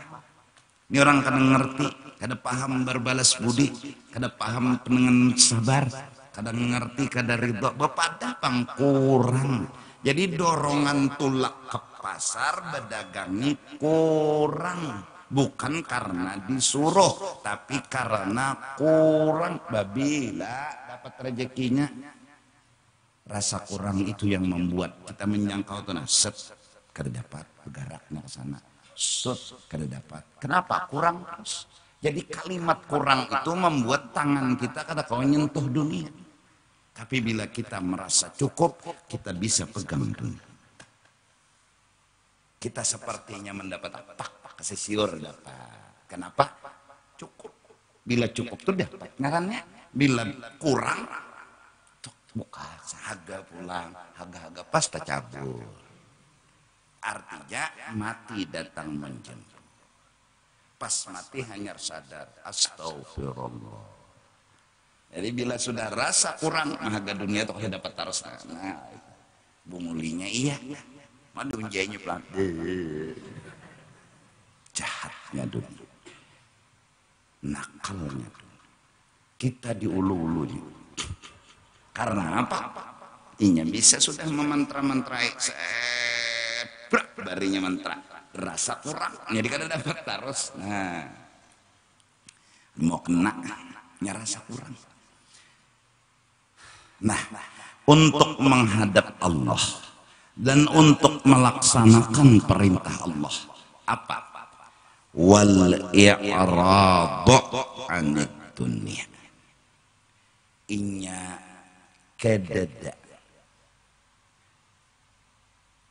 ini orang kada ngerti, kada paham berbalas budi, kada paham dengan sabar, kada ngerti, kada ridho, bepada pang kurang. Jadi dorongan tulak ke pasar berdagangi kurang, bukan karena disuruh, tapi karena kurang. Babila dapat rezekinya. Rasa kurang itu yang membuat kita menyangkau tuh, nah set kada dapat bergeraknya ke sana, set kada dapat. Kenapa? Kurang terus. Jadi kalimat kurang itu membuat tangan kita kada kau nyentuh dunia. Tapi bila kita merasa cukup, kita bisa pegang dunia. Kita sepertinya mendapat apa? Kasih siur dapat. Kenapa? Cukup. Bila cukup tuh dapat ngarannya. Bila kurang buka haga pulang, haga pas tak cabul. Artinya mati datang menjemput. Pas mati hanya sadar astagfirullah. Jadi bila sudah rasa kurang, haga dunia tuh dapat taruh. Nah, bungulinya iya. Madu unjainya pelan. Jahatnya dunia. Nakalnya dunia. Kita diulu-ulunya. Karena apa? Inya bisa sudah memantra-mantrai sebrak barinya mantra. Rasa kurang, jadi kada dapat terus. Nah, mau kena, rasa kurang. Nah, untuk menghadap Allah dan untuk melaksanakan perintah Allah, apa? Wal i'radu 'anid dunya. Inya kededa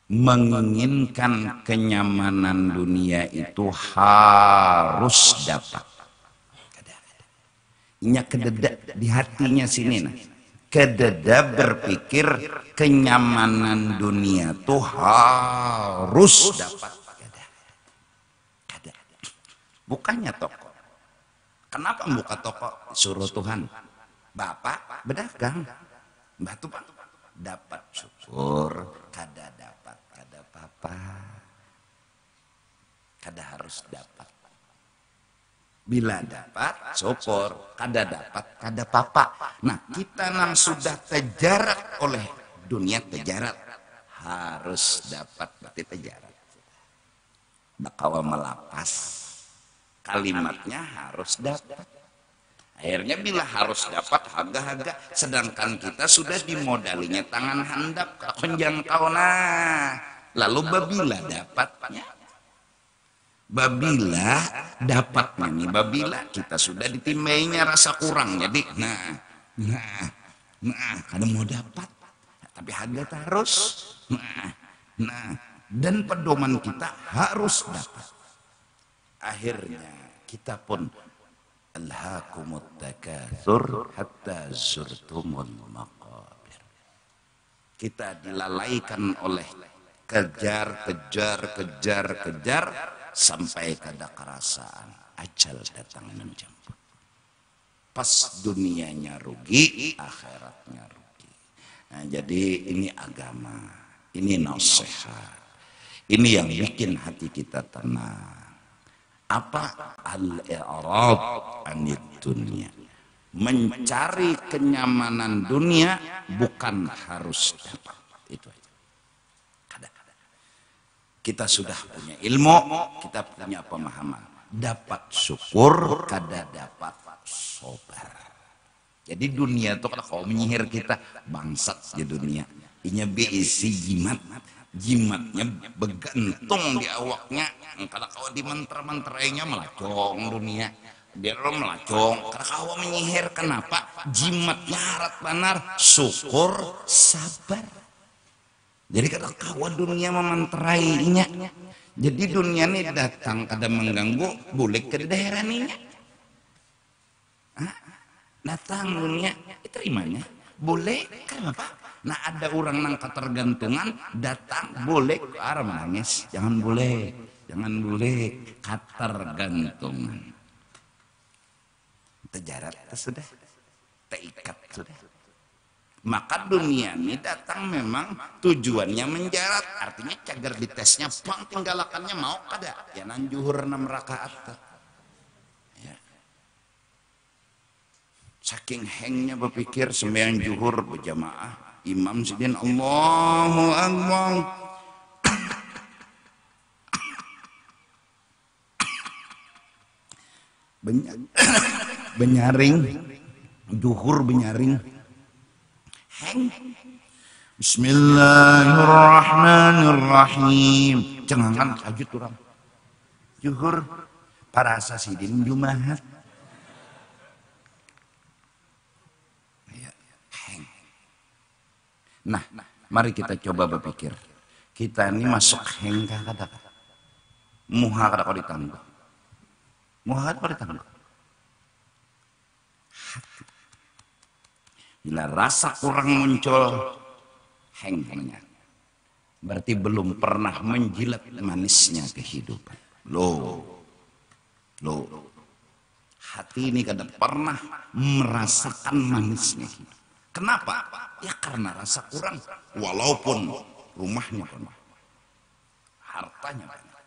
menginginkan kenyamanan dunia itu harus dapat. Inya kededa di hatinya sini nah. Kededa berpikir kenyamanan dunia itu harus dapat. Bukannya toko. Kenapa buka toko? Suruh Tuhan. Bapak berdagang. Batu pak dapat syukur, kada dapat kada apa-apa, kada harus dapat. Bila dapat syukur, kada dapat kada apa-apa. Nah kita nang sudah terjarak oleh dunia, terjarak harus dapat, berarti terjarak. Bakawa melapas, kalimatnya harus dapat. Akhirnya bila harus dapat haga-haga, sedangkan kita sudah dimodalinya tangan handap menjangkau. Nah, lalu babila dapatnya, babila dapatnya nih, babila kita sudah ditimbainya rasa kurang. Jadi, nah, kada mau dapat, tapi harga harus. Dan pedoman kita harus dapat. Akhirnya kita pun alhaakumut takatsur hatta zurtumul maqabir. Kita dilalaikan oleh kejar sampai kada kerasaan ajal datang menjemput. Pas dunianya rugi, akhiratnya rugi. Nah, jadi ini agama, ini nasihat, ini yang bikin hati kita tenang. Apa? Al-i'rad anid dunia, mencari kenyamanan dunia bukan harus dapat. Itu aja. Kita sudah punya ilmu, kita punya pemahaman, dapat syukur, kada dapat sobar. Jadi dunia itu kalau kau menyihir kita bangsat di dunia, inya beisi jimat, jimatnya begantung di awaknya. Kalau kau di mantra-mantrainya melacong dunia, dia lo melacong. Kalau kau menyihir kenapa? Jimatnya harap benar, syukur, sabar. Jadi kalau kau dunia memantrainya, jadi dunia ini datang kada mengganggu, boleh ke daerah ini. Datang dunia, terimanya boleh kenapa? Nah ada orang nang ketergantungan datang boleh arah menangis, jangan boleh ketergantungan. Terjarat sudah, terikat sudah. Maka dunia ini datang memang tujuannya menjarat, artinya cagar di tesnya, pang tinggalakannya mau kada, ya nanjuhur 6 rakaat. Saking hengnya berpikir sembahyang zuhur berjamaah, imam sidin Allahu Akbar. Benyaring, zuhur benyaring. Heng. Bismillahirrahmanirrahim. Cengangan sajud orang. Zuhur parasa sidin jumahat. Nah, mari kita coba berpikir. Kita ini masuk hengkah kada? Muha kada kau ditangguh. Muha kada kau ditangguh. Hati. Bila rasa kurang muncul, hengkahnya. Berarti belum pernah menjilat manisnya kehidupan. Loh. Hati ini kada pernah merasakan manisnya hidup. Kenapa? Ya karena rasa kurang. Walaupun rumahnya penuh, hartanya banyak,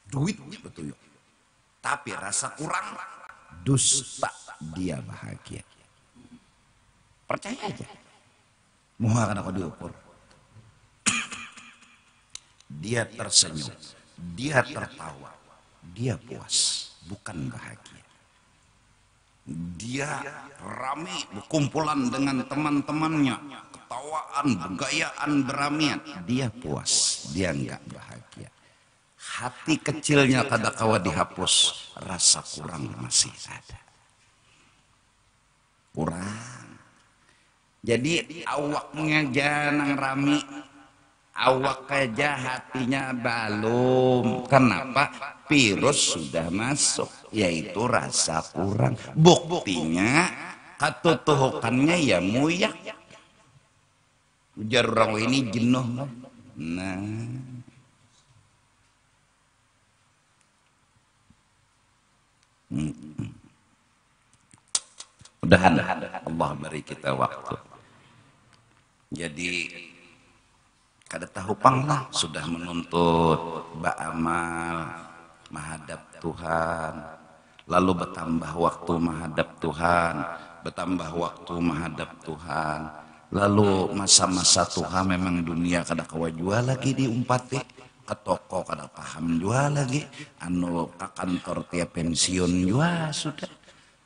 duitnya betul, tapi rasa kurang, dusta dia bahagia. Percaya aja. Muha kana kau diukur. Dia tersenyum, dia tertawa, dia puas, bukan bahagia. Dia rame berkumpulan dengan teman-temannya, ketawaan, begayaan, beramian, dia puas, dia enggak bahagia. Hati kecilnya kada kawa dihapus, rasa kurang masih ada. Kurang. Jadi awaknya jangan rame, awak aja hatinya belum. Kenapa? Virus sudah masuk, yaitu rasa kurang. Buktinya katutuhukannya ya muyak. Ujar orang ini jenuh. Nah, mudahan Allah beri kita waktu. Jadi kada tahu panglah sudah menuntut ba'amal menghadap Tuhan, lalu bertambah waktu menghadap Tuhan, bertambah waktu menghadap Tuhan, lalu masa-masa Tuhan memang dunia kada kawa jual lagi diumpati, ke toko kada paham jual lagi, anu ke kantor tiap pensiun jual sudah.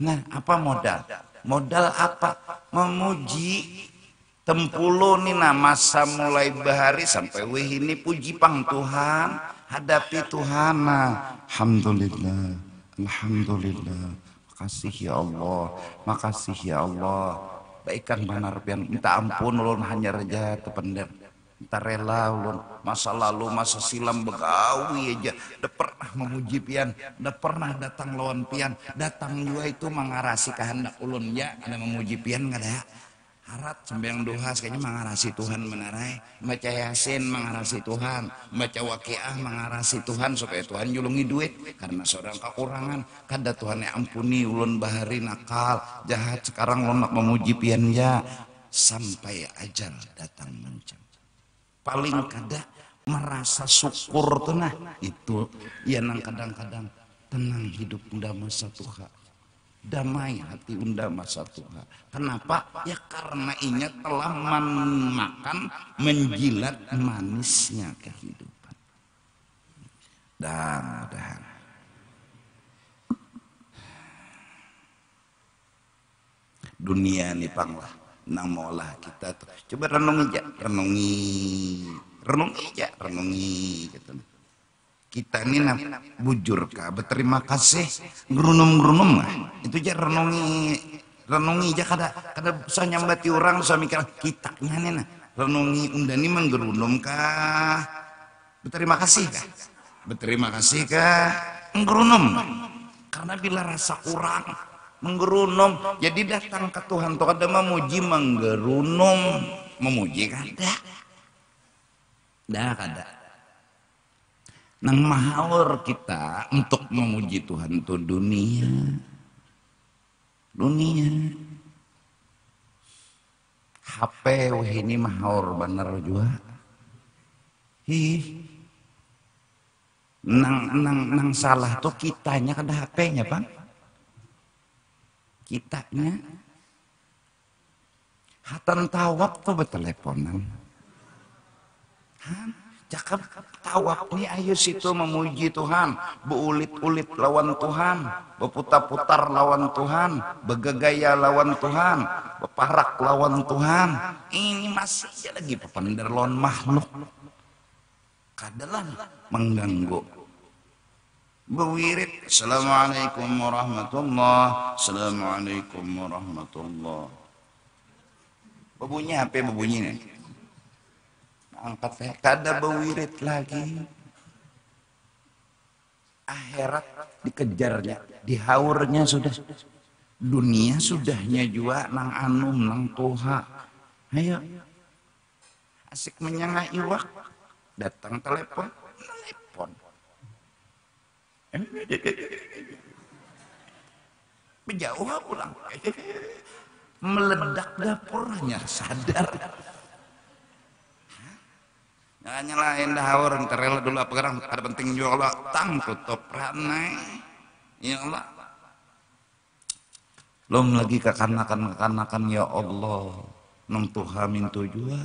Nah apa modal? Modal apa? Memuji. Tempuluh nih nah masa mulai bahari sampai wih ini puji pang Tuhan, hadapi Tuhan. Alhamdulillah, alhamdulillah, makasih ya Allah, makasih ya Allah. Baikkan benar pian, minta ampun ulun hanya reja tepender, minta rela ulun masa lalu masa silam begawi aja, udah pernah memuji pian, udah pernah datang lawan pian, datang juga itu mengarasi kehendak ulun ya, ada memuji pian nggak ada. Harat sembahyang duha kayaknya mengarasi Tuhan menarai, baca yasin mengarasi Tuhan, baca waqiah mengarasi Tuhan supaya Tuhan julungi duit karena seorang kekurangan. Kada Tuhan yang ampuni ulun bahari nakal jahat, sekarang lo nak memuji pian ya sampai ajal datang mencang. Paling kada merasa syukur tuh nah itu ya nang kadang-kadang tenang hidup unda masa Tuhan, damai hati unda masa Tuhan. Kenapa? Ya karena inya telah makan menjilat manisnya kehidupan. Dan dunia nih panglah nang maulah kita tuh coba renungi gitu. Kita ini bujur kah berterima kasih gerunum lah itu aja renungi aja kada bisa nyambati orang bisa mikir kitanya nih nah renungi undani menggerunum kah berterima kasih kah menggerunum karena bila rasa kurang menggerunum jadi datang ke Tuhan tuh ada memuji menggerunum memuji kada nang mahawar kita untuk memuji Tuhan itu dunia HP ini mahawar bener juga nang salah tuh kitanya kada HP-nya bang kitanya hatan tawab tuh berteleponan cakap tawab nih ayo situ memuji Tuhan beulit-ulit lawan Tuhan beputar-putar lawan Tuhan begegaya lawan Tuhan beparak lawan Tuhan ini masih aja lagi pepender lawan makhluk kadalan mengganggu bewirid assalamualaikum warahmatullah assalamualaikum warahmatullah bebunyi apa bebunyi nih angkat kada bewirid lagi akhirat dikejarnya dihaurnya sudah dunia sudahnya juga nang anum nang tuha ayo asik menyangga iwak datang telepon menjauh pulang meledak dapurnya sadar nyalain dahawar ntarela dulu apa kerang ada penting juga Allah tang tutup ranai ya Allah belum lagi kekanakan ya Allah nang Tuhan mintu juga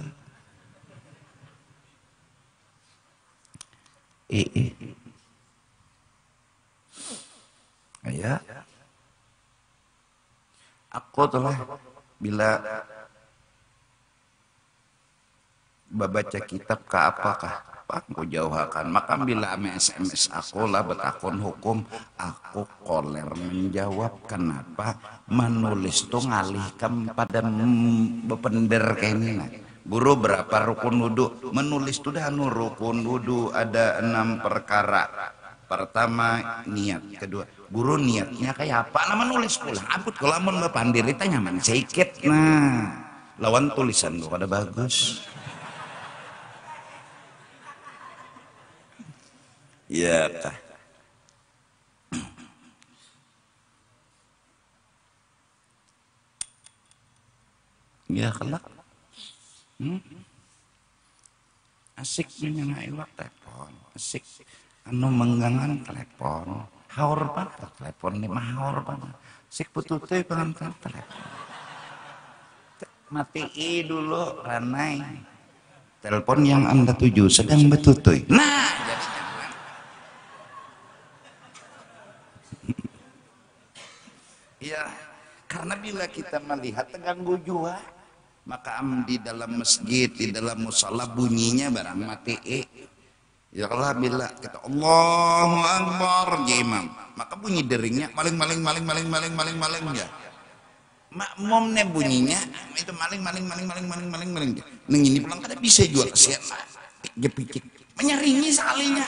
ya aku telah bila baca kitab ke apakah aku jauhakan maka bila SMS aku lah betakon hukum aku koler menjawab kenapa menulis tuh ngalihkan pada bepender kayak ini nah. Guru berapa rukun wudu menulis tuh dah rukun wudu ada 6 perkara pertama niat kedua guru niatnya kayak apa nama nulis pulang abut kalau amun bapandir itu nyaman sedikit nah lawan tulisan gua kada bagus. Ya kah. Ya kelak. Asik menyengai waktu telepon. Asik anu menggangan telepon. Haur banget telepon ini mah haur banget. Asik pututnya pengantar telepon. Matiin dulu ranai. Telepon yang Anda tuju sedang betutuy. Nah, ya, karena bila kita melihat terganggu jua, maka di dalam masjid, di dalam musala bunyinya barang mati. Ya Allah bila kita Allahu Akbar imam, maka bunyi deringnya maling ya. Makmumnya bunyinya itu maling. Neng ini pulang kada bisa jual kesian. Jepicik menyaringi sekalinya.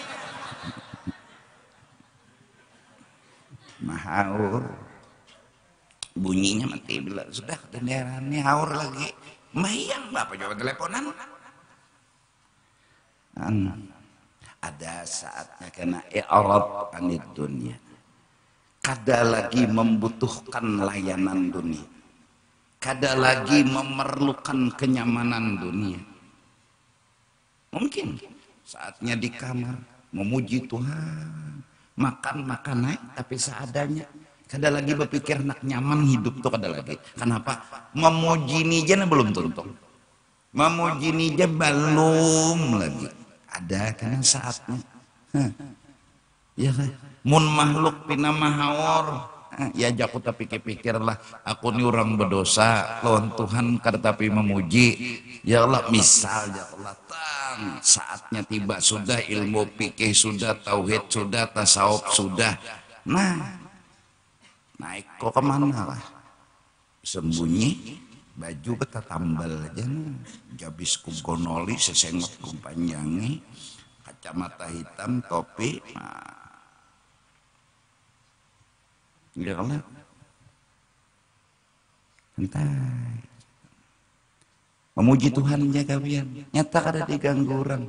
Mahaur. bunyinya mati bila sudah kendaraan haur lagi mayang bapak coba teleponan ada saatnya kena i'rad anid dunia, kada lagi membutuhkan layanan dunia, kada lagi memerlukan kenyamanan dunia. Mungkin saatnya di kamar memuji Tuhan, makan naik tapi seadanya, kada lagi berpikir nak nyaman hidup tuh kada lagi. Kenapa? Memuji nija belum tuntung, memuji nija belum lagi. Ada karena saatnya. Ya kan? Mun makhluk pina mahawor. Ya jaku tapi pikirlah aku ni orang berdosa lawan Tuhan kada tapi memuji. Ya Allah misal ya Allah saatnya tiba sudah ilmu fikih sudah tauhid sudah tasawuf sudah. Nah naik kok kemana lah sembunyi baju beta tambal aja jabis ku gonoli sesengot ku panjangi kacamata hitam topi ya Allah santai memuji Tuhan jaga biar nyata kada diganggu orang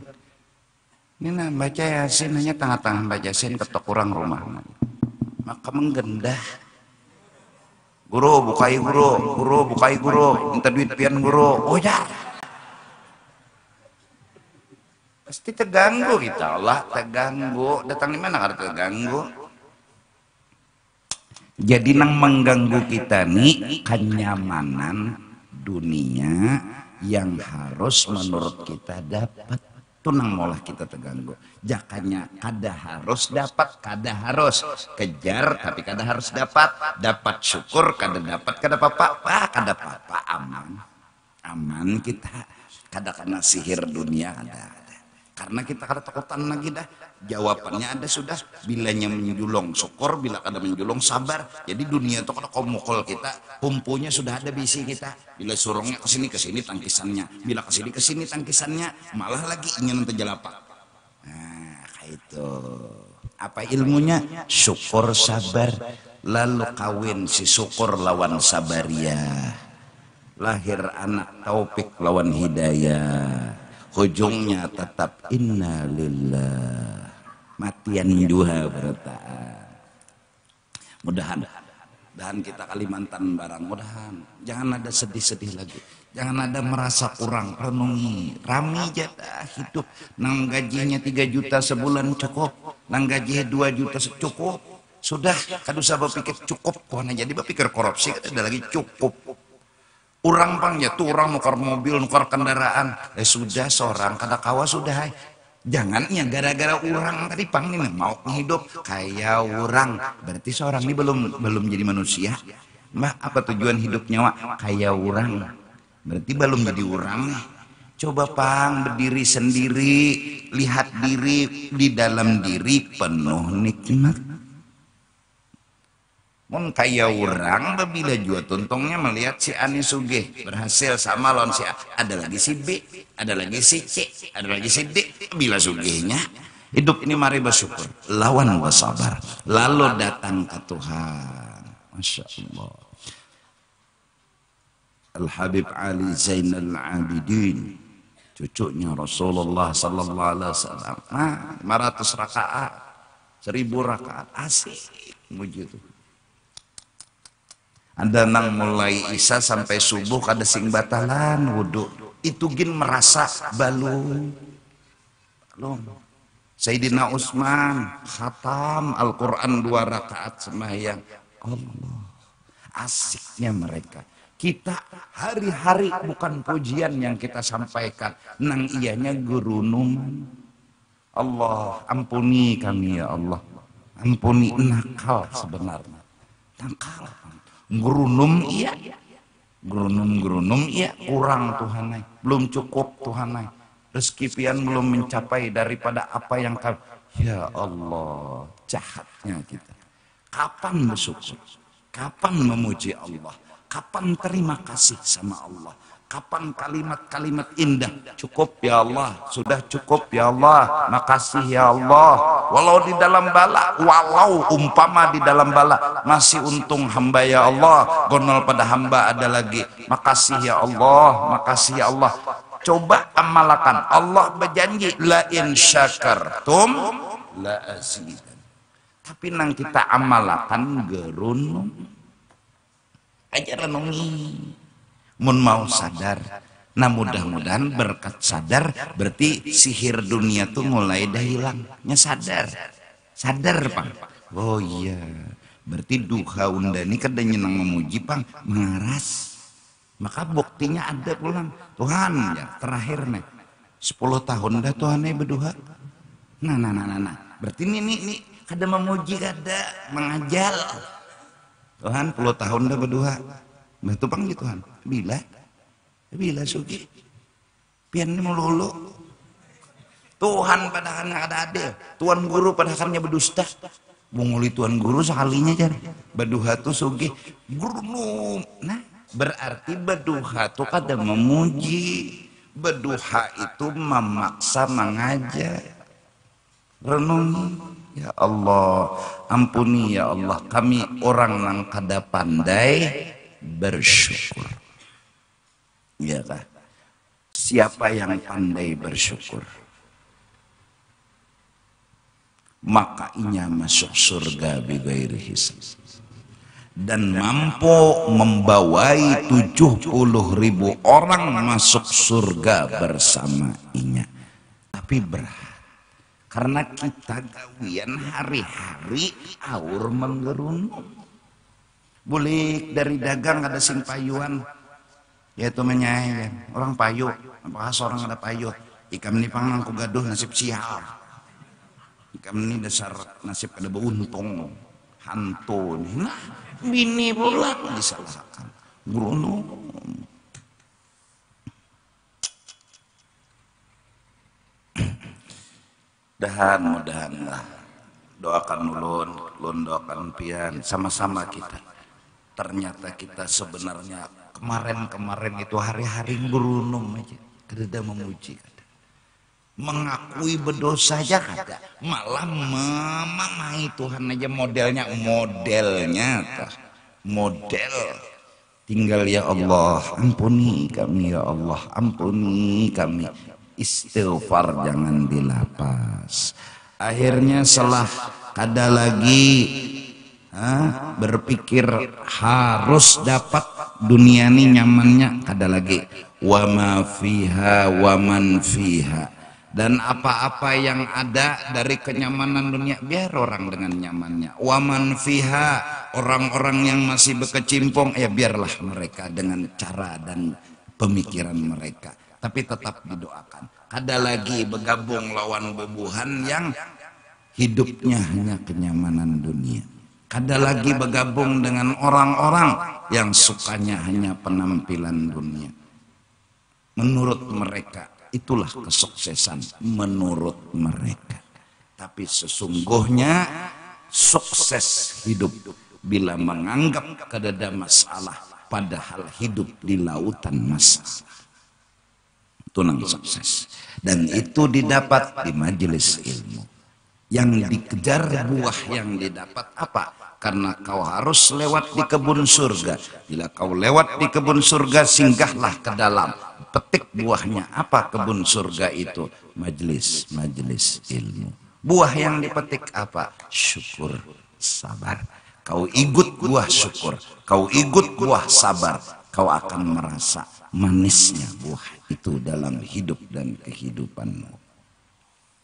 ini nah baca yasin hanya tengah-tengah baca yasin ketok orang rumah maka menggendah guru bukai guru minta duit pian guru oh ya pasti terganggu kita Allah terganggu datang di mana kada terganggu jadi nang mengganggu kita nih kenyamanan dunia yang harus menurut kita dapat tunang molah kita terganggu jakanya kada harus dapat kada harus kejar tapi kada harus dapat syukur kada dapat kada apa aman kita kada kena sihir dunia ada karena kita kada takutan lagi dah jawabannya ada sudah bilanya menjulung syukur bila kada menjulung sabar jadi dunia itu kada komukol kita pumpunya sudah ada bisi kita bila surungnya kesini tangkisannya bila kesini tangkisannya malah lagi ingin terjelapak nah kayak itu apa ilmunya syukur sabar lalu kawin si syukur lawan sabaria lahir anak taufik lawan hidayah ujungnya tetap innalillah matian duha bertaan mudahan dan kita Kalimantan barang mudahan jangan ada sedih-sedih lagi jangan ada merasa kurang renungi rami jatah hidup nang gajinya 3 juta sebulan cukup nang gajinya 2 juta cukup sudah kada usah berpikir cukup kok jadi berpikir korupsi ada lagi cukup orang pangnya tuh orang nukar mobil nukar kendaraan sudah seorang kada kawa sudah jangan ya gara-gara orang tadi pang ini mau hidup kayak orang berarti seorang ini belum jadi manusia mbak apa tujuan hidupnya wak kayak orang berarti belum jadi orang nih coba pang berdiri sendiri lihat diri di dalam diri penuh nikmat mun kaya orang bila jua tuntungnya melihat si Ani Sugih berhasil sama lawan si A. Ada lagi si B, ada lagi si C, ada lagi si D. Bila sugihnya hidup ini mari bersyukur, lawan wasabar, lalu datang ke Tuhan. Masya Allah. Al Habib Ali Zainal Abidin, cucunya Rasulullah Sallallahu Alaihi Wasallam. 500 rakaat, 1000 rakaat, asik muji itu. Ada nang mulai isya sampai subuh kada sing batalan wudu itu gin merasa balung Sayyidina Utsman khatam Al-Quran 2 rakaat sembahyang Allah asiknya mereka kita hari-hari bukan pujian yang kita sampaikan nang ianya gurunuman Allah ampuni kami ya Allah ampuni nakal sebenarnya nakal gerunum iya gerunum iya kurang Tuhan belum cukup Tuhan rezeki pian belum mencapai daripada apa yang ya Allah jahatnya kita kapan bersyukur kapan memuji Allah kapan terima kasih sama Allah Kapan kalimat-kalimat indah? Cukup ya Allah, sudah cukup ya Allah, makasih ya Allah. Walau di dalam bala, walau umpama di dalam bala, masih untung hamba ya Allah. Gonol pada hamba ada lagi, makasih ya Allah, makasih ya Allah. Coba amalkan. Allah berjanji la in syakartum la azidan. Tapi nang kita amalkan gerun aja renungi. Mun mau sadar, nah mudah-mudahan berkat sadar berarti sihir dunia tuh mulai dah hilangnya. Sadar Pang. Oh iya, berarti duha unda ini kada nyenang memuji Pang, mengaras. Maka buktinya ada pulang. Tuhan ya terakhir nih 10 tahun dah Tuhan berduha. Nah. Berarti ini kada memuji, kada mengajal. Tuhan 10 tahun dah berduha. Betul Pang gitu Tuhan. Bila sugi. Pian ini melulu. Tuhan padahalnya kada adil. Tuan guru padahalnya berdusta. Bunguli tuan guru sekalinya jar. Berduha tuh sugi. Guru. Nah, berarti berduha tuh kada memuji. Berduha itu memaksa mengajar. Renungi. Ya Allah, ampuni ya Allah, kami orang yang kada pandai bersyukur. Ya kah? Siapa yang pandai bersyukur, maka inya masuk surga bighairi hisab dan mampu membawai 70.000 orang masuk surga bersama inya. Tapi berat. Karena kita gawian hari-hari aur menggerun. Bulik dari dagang ada sing payuan. Yaitu menyayang. Orang payu. Apakah seorang ada payu? Ikam ini pangang ku gaduh nasib sial. Ikam ini dasar nasib ada beuntung. Hantu. Nah, bini pula disalahkan. Gerunung. Mudahan lah, doakan ulun doakan pian, sama-sama kita. Ternyata kita sebenarnya kemarin itu hari-hari berunung aja, kada memuji, kada mengakui berdosa aja kada, malah memamai Tuhan aja modelnya, model. Tinggal ya Allah, ampuni kami ya Allah, ampuni kami. Istighfar jangan dilapas. Akhirnya setelah kada lagi berpikir harus dapat dunia ini nyamannya, kada lagi wa ma fiha wa man fiha, dan apa-apa yang ada dari kenyamanan dunia biar orang dengan nyamannya. Wa man fiha, orang-orang yang masih berkecimpung ya biarlah mereka dengan cara dan pemikiran mereka. Tapi tetap didoakan. Kada lagi bergabung lawan bubuhan yang hidupnya hanya kenyamanan dunia. Kada lagi bergabung dengan orang-orang yang sukanya hanya penampilan dunia. Menurut mereka itulah kesuksesan menurut mereka. Tapi sesungguhnya sukses hidup bila menganggap kada ada masalah padahal hidup di lautan masalah. Tunang sukses, dan itu didapat di majelis ilmu. Yang dikejar buah yang didapat apa? Karena kau harus lewat di kebun surga. Bila kau lewat di kebun surga, singgahlah ke dalam, petik buahnya. Apa kebun surga itu? Majelis ilmu. Buah yang dipetik apa? Syukur, sabar. Kau ikut buah syukur, kau ikut buah sabar, kau akan merasa manisnya buah itu dalam hidup dan kehidupanmu.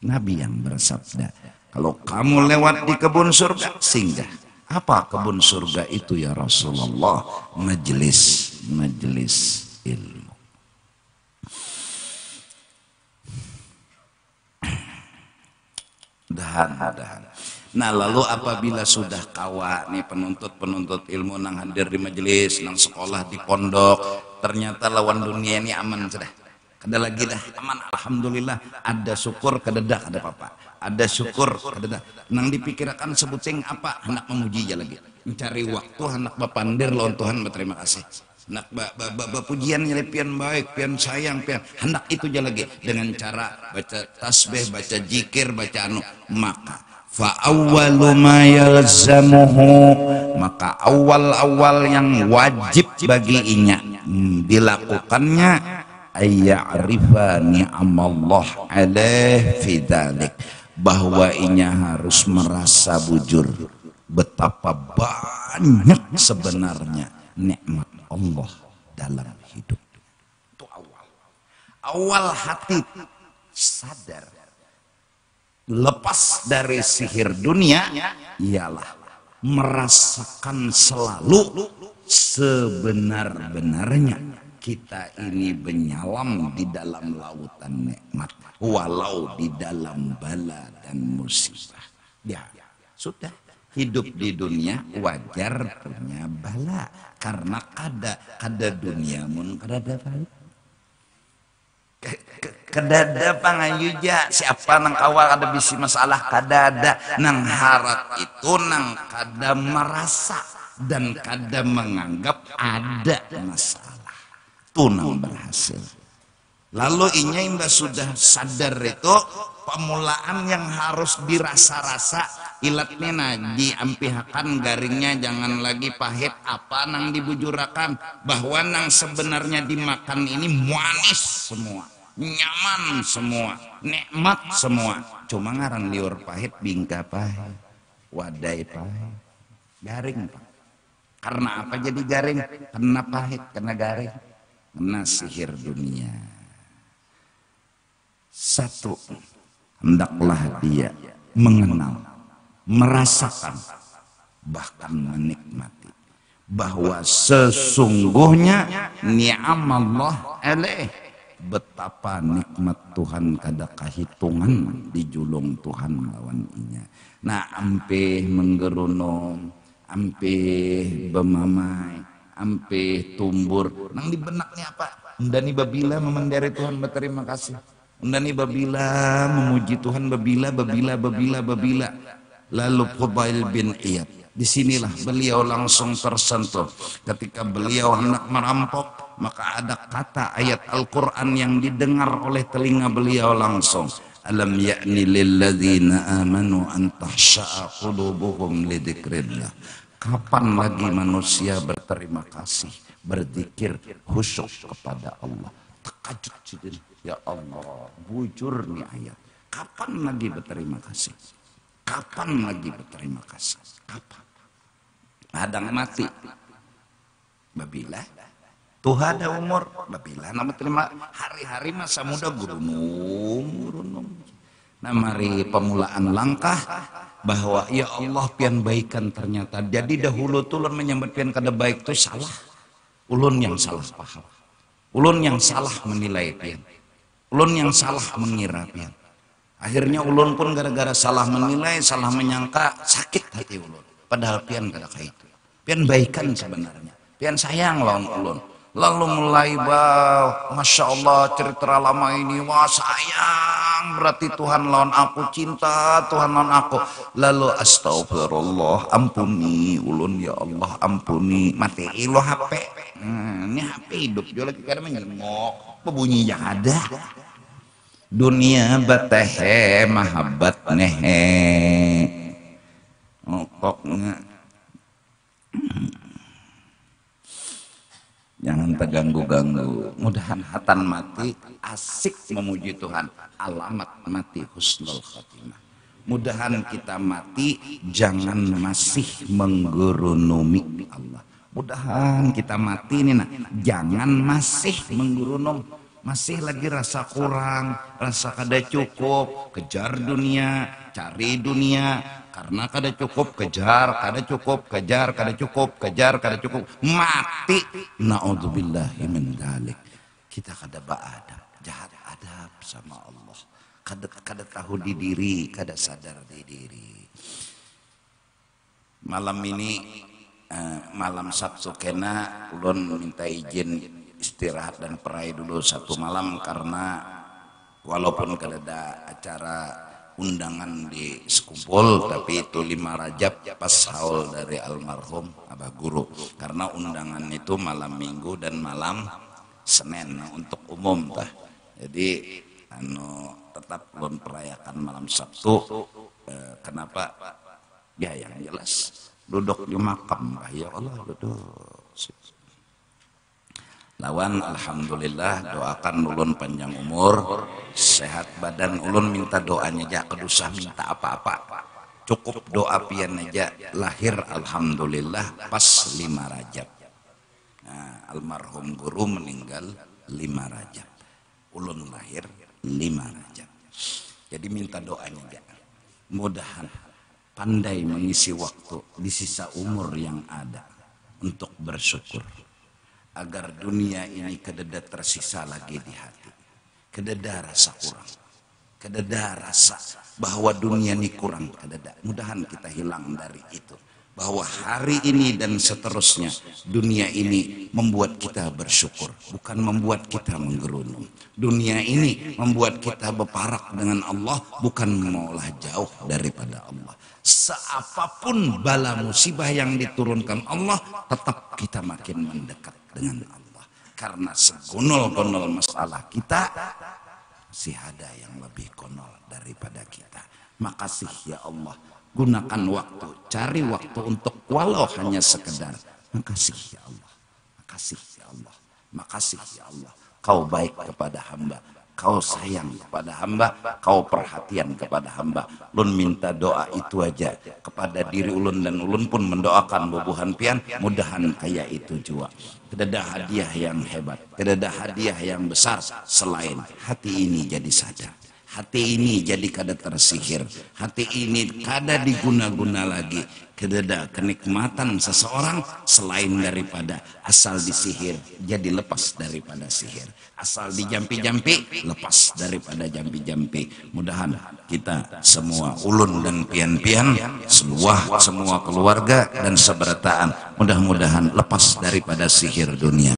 Nabi yang bersabda, kalau kamu lewat di kebun surga, singgah. Apa kebun surga itu ya Rasulullah? Majelis ilmu. Mudah-mudahan. Nah lalu apabila sudah kawa nih penuntut ilmu nang hadir di majelis, nang sekolah di pondok, ternyata lawan dunia ini aman sudah. Kada lagi dah aman, alhamdulillah. Ada syukur kadeda ada apa? Ada syukur kadeda. Nang dipikirkan sebuting apa? Hendak memuji aja lagi. Mencari waktu hendak bapandir lawan Tuhan berterima kasih. nak pujian nyele pian baik pian sayang pian hendak itu aja lagi dengan cara baca tasbih baca zikir baca anu maka fa awwalu ma yalzamuhu maka awal yang wajib bagi inya dilakukannya ayya'rifa ni'amallah alaih fi dzalik bahwa inya harus merasa bujur betapa banyak sebenarnya nikmat Allah dalam hidup. Itu awal hati sadar lepas dari sihir dunia ialah merasakan selalu sebenar-benarnya kita ini menyelam di dalam lautan nikmat walau di dalam bala dan musibah. Ya, sudah hidup di dunia wajar punya bala karena kada dunia mun kada bala. Kadada pangayuja siapa nang awal ada bisi masalah kadada nang harap itu nang kada merasa dan kada menganggap ada masalah tunang berhasil. Lalu inya imba sudah sadar itu pemulaan yang harus dirasa-rasa ilatnya nah diampihakan garingnya jangan lagi pahit apa nang dibujurakan bahwa nang sebenarnya dimakan ini manis semua nyaman semua nikmat semua cuma ngaran liur pahit bingka pahit wadai pahit garing Pak. Karena apa jadi garing karena pahit karena garing karena sihir dunia. Satu, hendaklah dia mengenal, merasakan, bahkan menikmati bahwa sesungguhnya ni'amallah alaih betapa nikmat Tuhan kada kahitungan di julung Tuhan lawan inya. Nah ampeh menggerunom, ampeh bemamai, ampeh tumbur, nang di benaknya apa? Undani babila memendari Tuhan berterima kasih. Undani babila memuji Tuhan babila. Lalu Fudail bin Iyad. Disinilah beliau langsung tersentuh. Ketika beliau hendak merampok, maka ada kata ayat Al-Quran yang didengar oleh telinga beliau langsung. Alam ya'ni lilladzina amanu an tahsha'a qulubuhum lidzikrillah. Kapan lagi manusia berterima kasih, berzikir, khusyuk kepada Allah. Terkajut jadi. Ya Allah, bujur nih ayat. Kapan lagi berterima kasih? Kapan lagi berterima kasih? Kapan? Hadang mati. Babila. Tuhan ada umur. Babila. Nama terima hari-hari masa muda gurunum. Nah mari pemulaan langkah bahwa ya Allah pian baikan ternyata. Jadi dahulu tulun menyambut pian kada baik itu salah. Ulun yang salah paham. Ulun yang salah menilai pian. Ulun yang salah mengira pian. Akhirnya ulun pun gara-gara salah menilai, salah menyangka, sakit hati ulun. Padahal pian kada kaitu. Pian baikan sebenarnya. Pian sayang lawan ulun. Lalu mulai Masya Allah cerita lama ini, wah sayang berarti Tuhan lawan aku, cinta Tuhan lawan aku. Lalu astagfirullah, ampuni ulun ya Allah, ampuni. Mati lo HP. Ini HP hidup juga lagi kadang menyengok. Pebunyi yang ada dunia batehe mahabbat nehe ngokoknya jangan terganggu-ganggu. Mudahan hatan mati asik memuji Tuhan, alamat mati husnul khatimah. Mudahan kita mati jangan masih menggurunumi Allah. Mudahan kita mati nih nah, jangan masih menggurunum, masih lagi rasa kurang, rasa kada cukup, kejar dunia, cari dunia, karena kada cukup kejar, kada cukup kejar, kada cukup kejar, kada cukup mati. Naudzubillahi min dzalik. Kita kada beradab, jahat adab sama Allah. Kada tahu di diri, kada sadar di diri. Malam ini malam Sabtu kena ulun minta izin istirahat dan perai dulu satu malam karena walaupun kada ada acara undangan di sekumpul, tapi itu 5 Rajab pas haul dari almarhum Abah Guru, karena undangan itu malam Minggu dan malam Senin untuk umum tah. Jadi tetap belum perayakan malam Sabtu. Kenapa? Ya yang jelas duduk di makam, ya Allah duduk. Lawan alhamdulillah, doakan ulun panjang umur, sehat badan. Ulun minta doanya aja, kedusah minta apa-apa, cukup doa pian aja. Lahir alhamdulillah pas 5 Rajab. Nah, almarhum guru meninggal 5 Rajab, ulun lahir 5 Rajab. Jadi minta doanya aja, mudahan pandai mengisi waktu di sisa umur yang ada untuk bersyukur, agar dunia ini kededa tersisa lagi di hati. Kededa rasa kurang, kededa rasa bahwa dunia ini kurang, kededa. Mudahan kita hilang dari itu, bahwa hari ini dan seterusnya dunia ini membuat kita bersyukur, bukan membuat kita menggerunung. Dunia ini membuat kita berparak dengan Allah, bukan maulah jauh daripada Allah. Seapapun bala musibah yang diturunkan Allah, tetap kita makin mendekat dengan Allah. Karena segonol-gonol masalah kita, masih ada yang lebih konol daripada kita. Makasih ya Allah. Gunakan waktu, cari waktu untuk walau hanya sekedar. Makasih ya Allah. Makasih ya Allah. Makasih ya Allah. Kau baik kepada hamba. Kau sayang kepada hamba, kau perhatian kepada hamba. Ulun minta doa itu aja kepada diri ulun, dan ulun pun mendoakan bubuhan pian, mudahan kayak itu juga. Tidak ada hadiah yang hebat, tidak ada hadiah yang besar selain hati ini jadi sadar. Hati ini jadi kada tersihir, hati ini kada diguna-guna lagi. Kededa kenikmatan seseorang selain daripada asal disihir jadi lepas daripada sihir, asal dijampi-jampi lepas daripada jampi-jampi. Mudahan kita semua ulun dan pian-pian, semua keluarga dan seberataan, mudah-mudahan lepas daripada sihir dunia.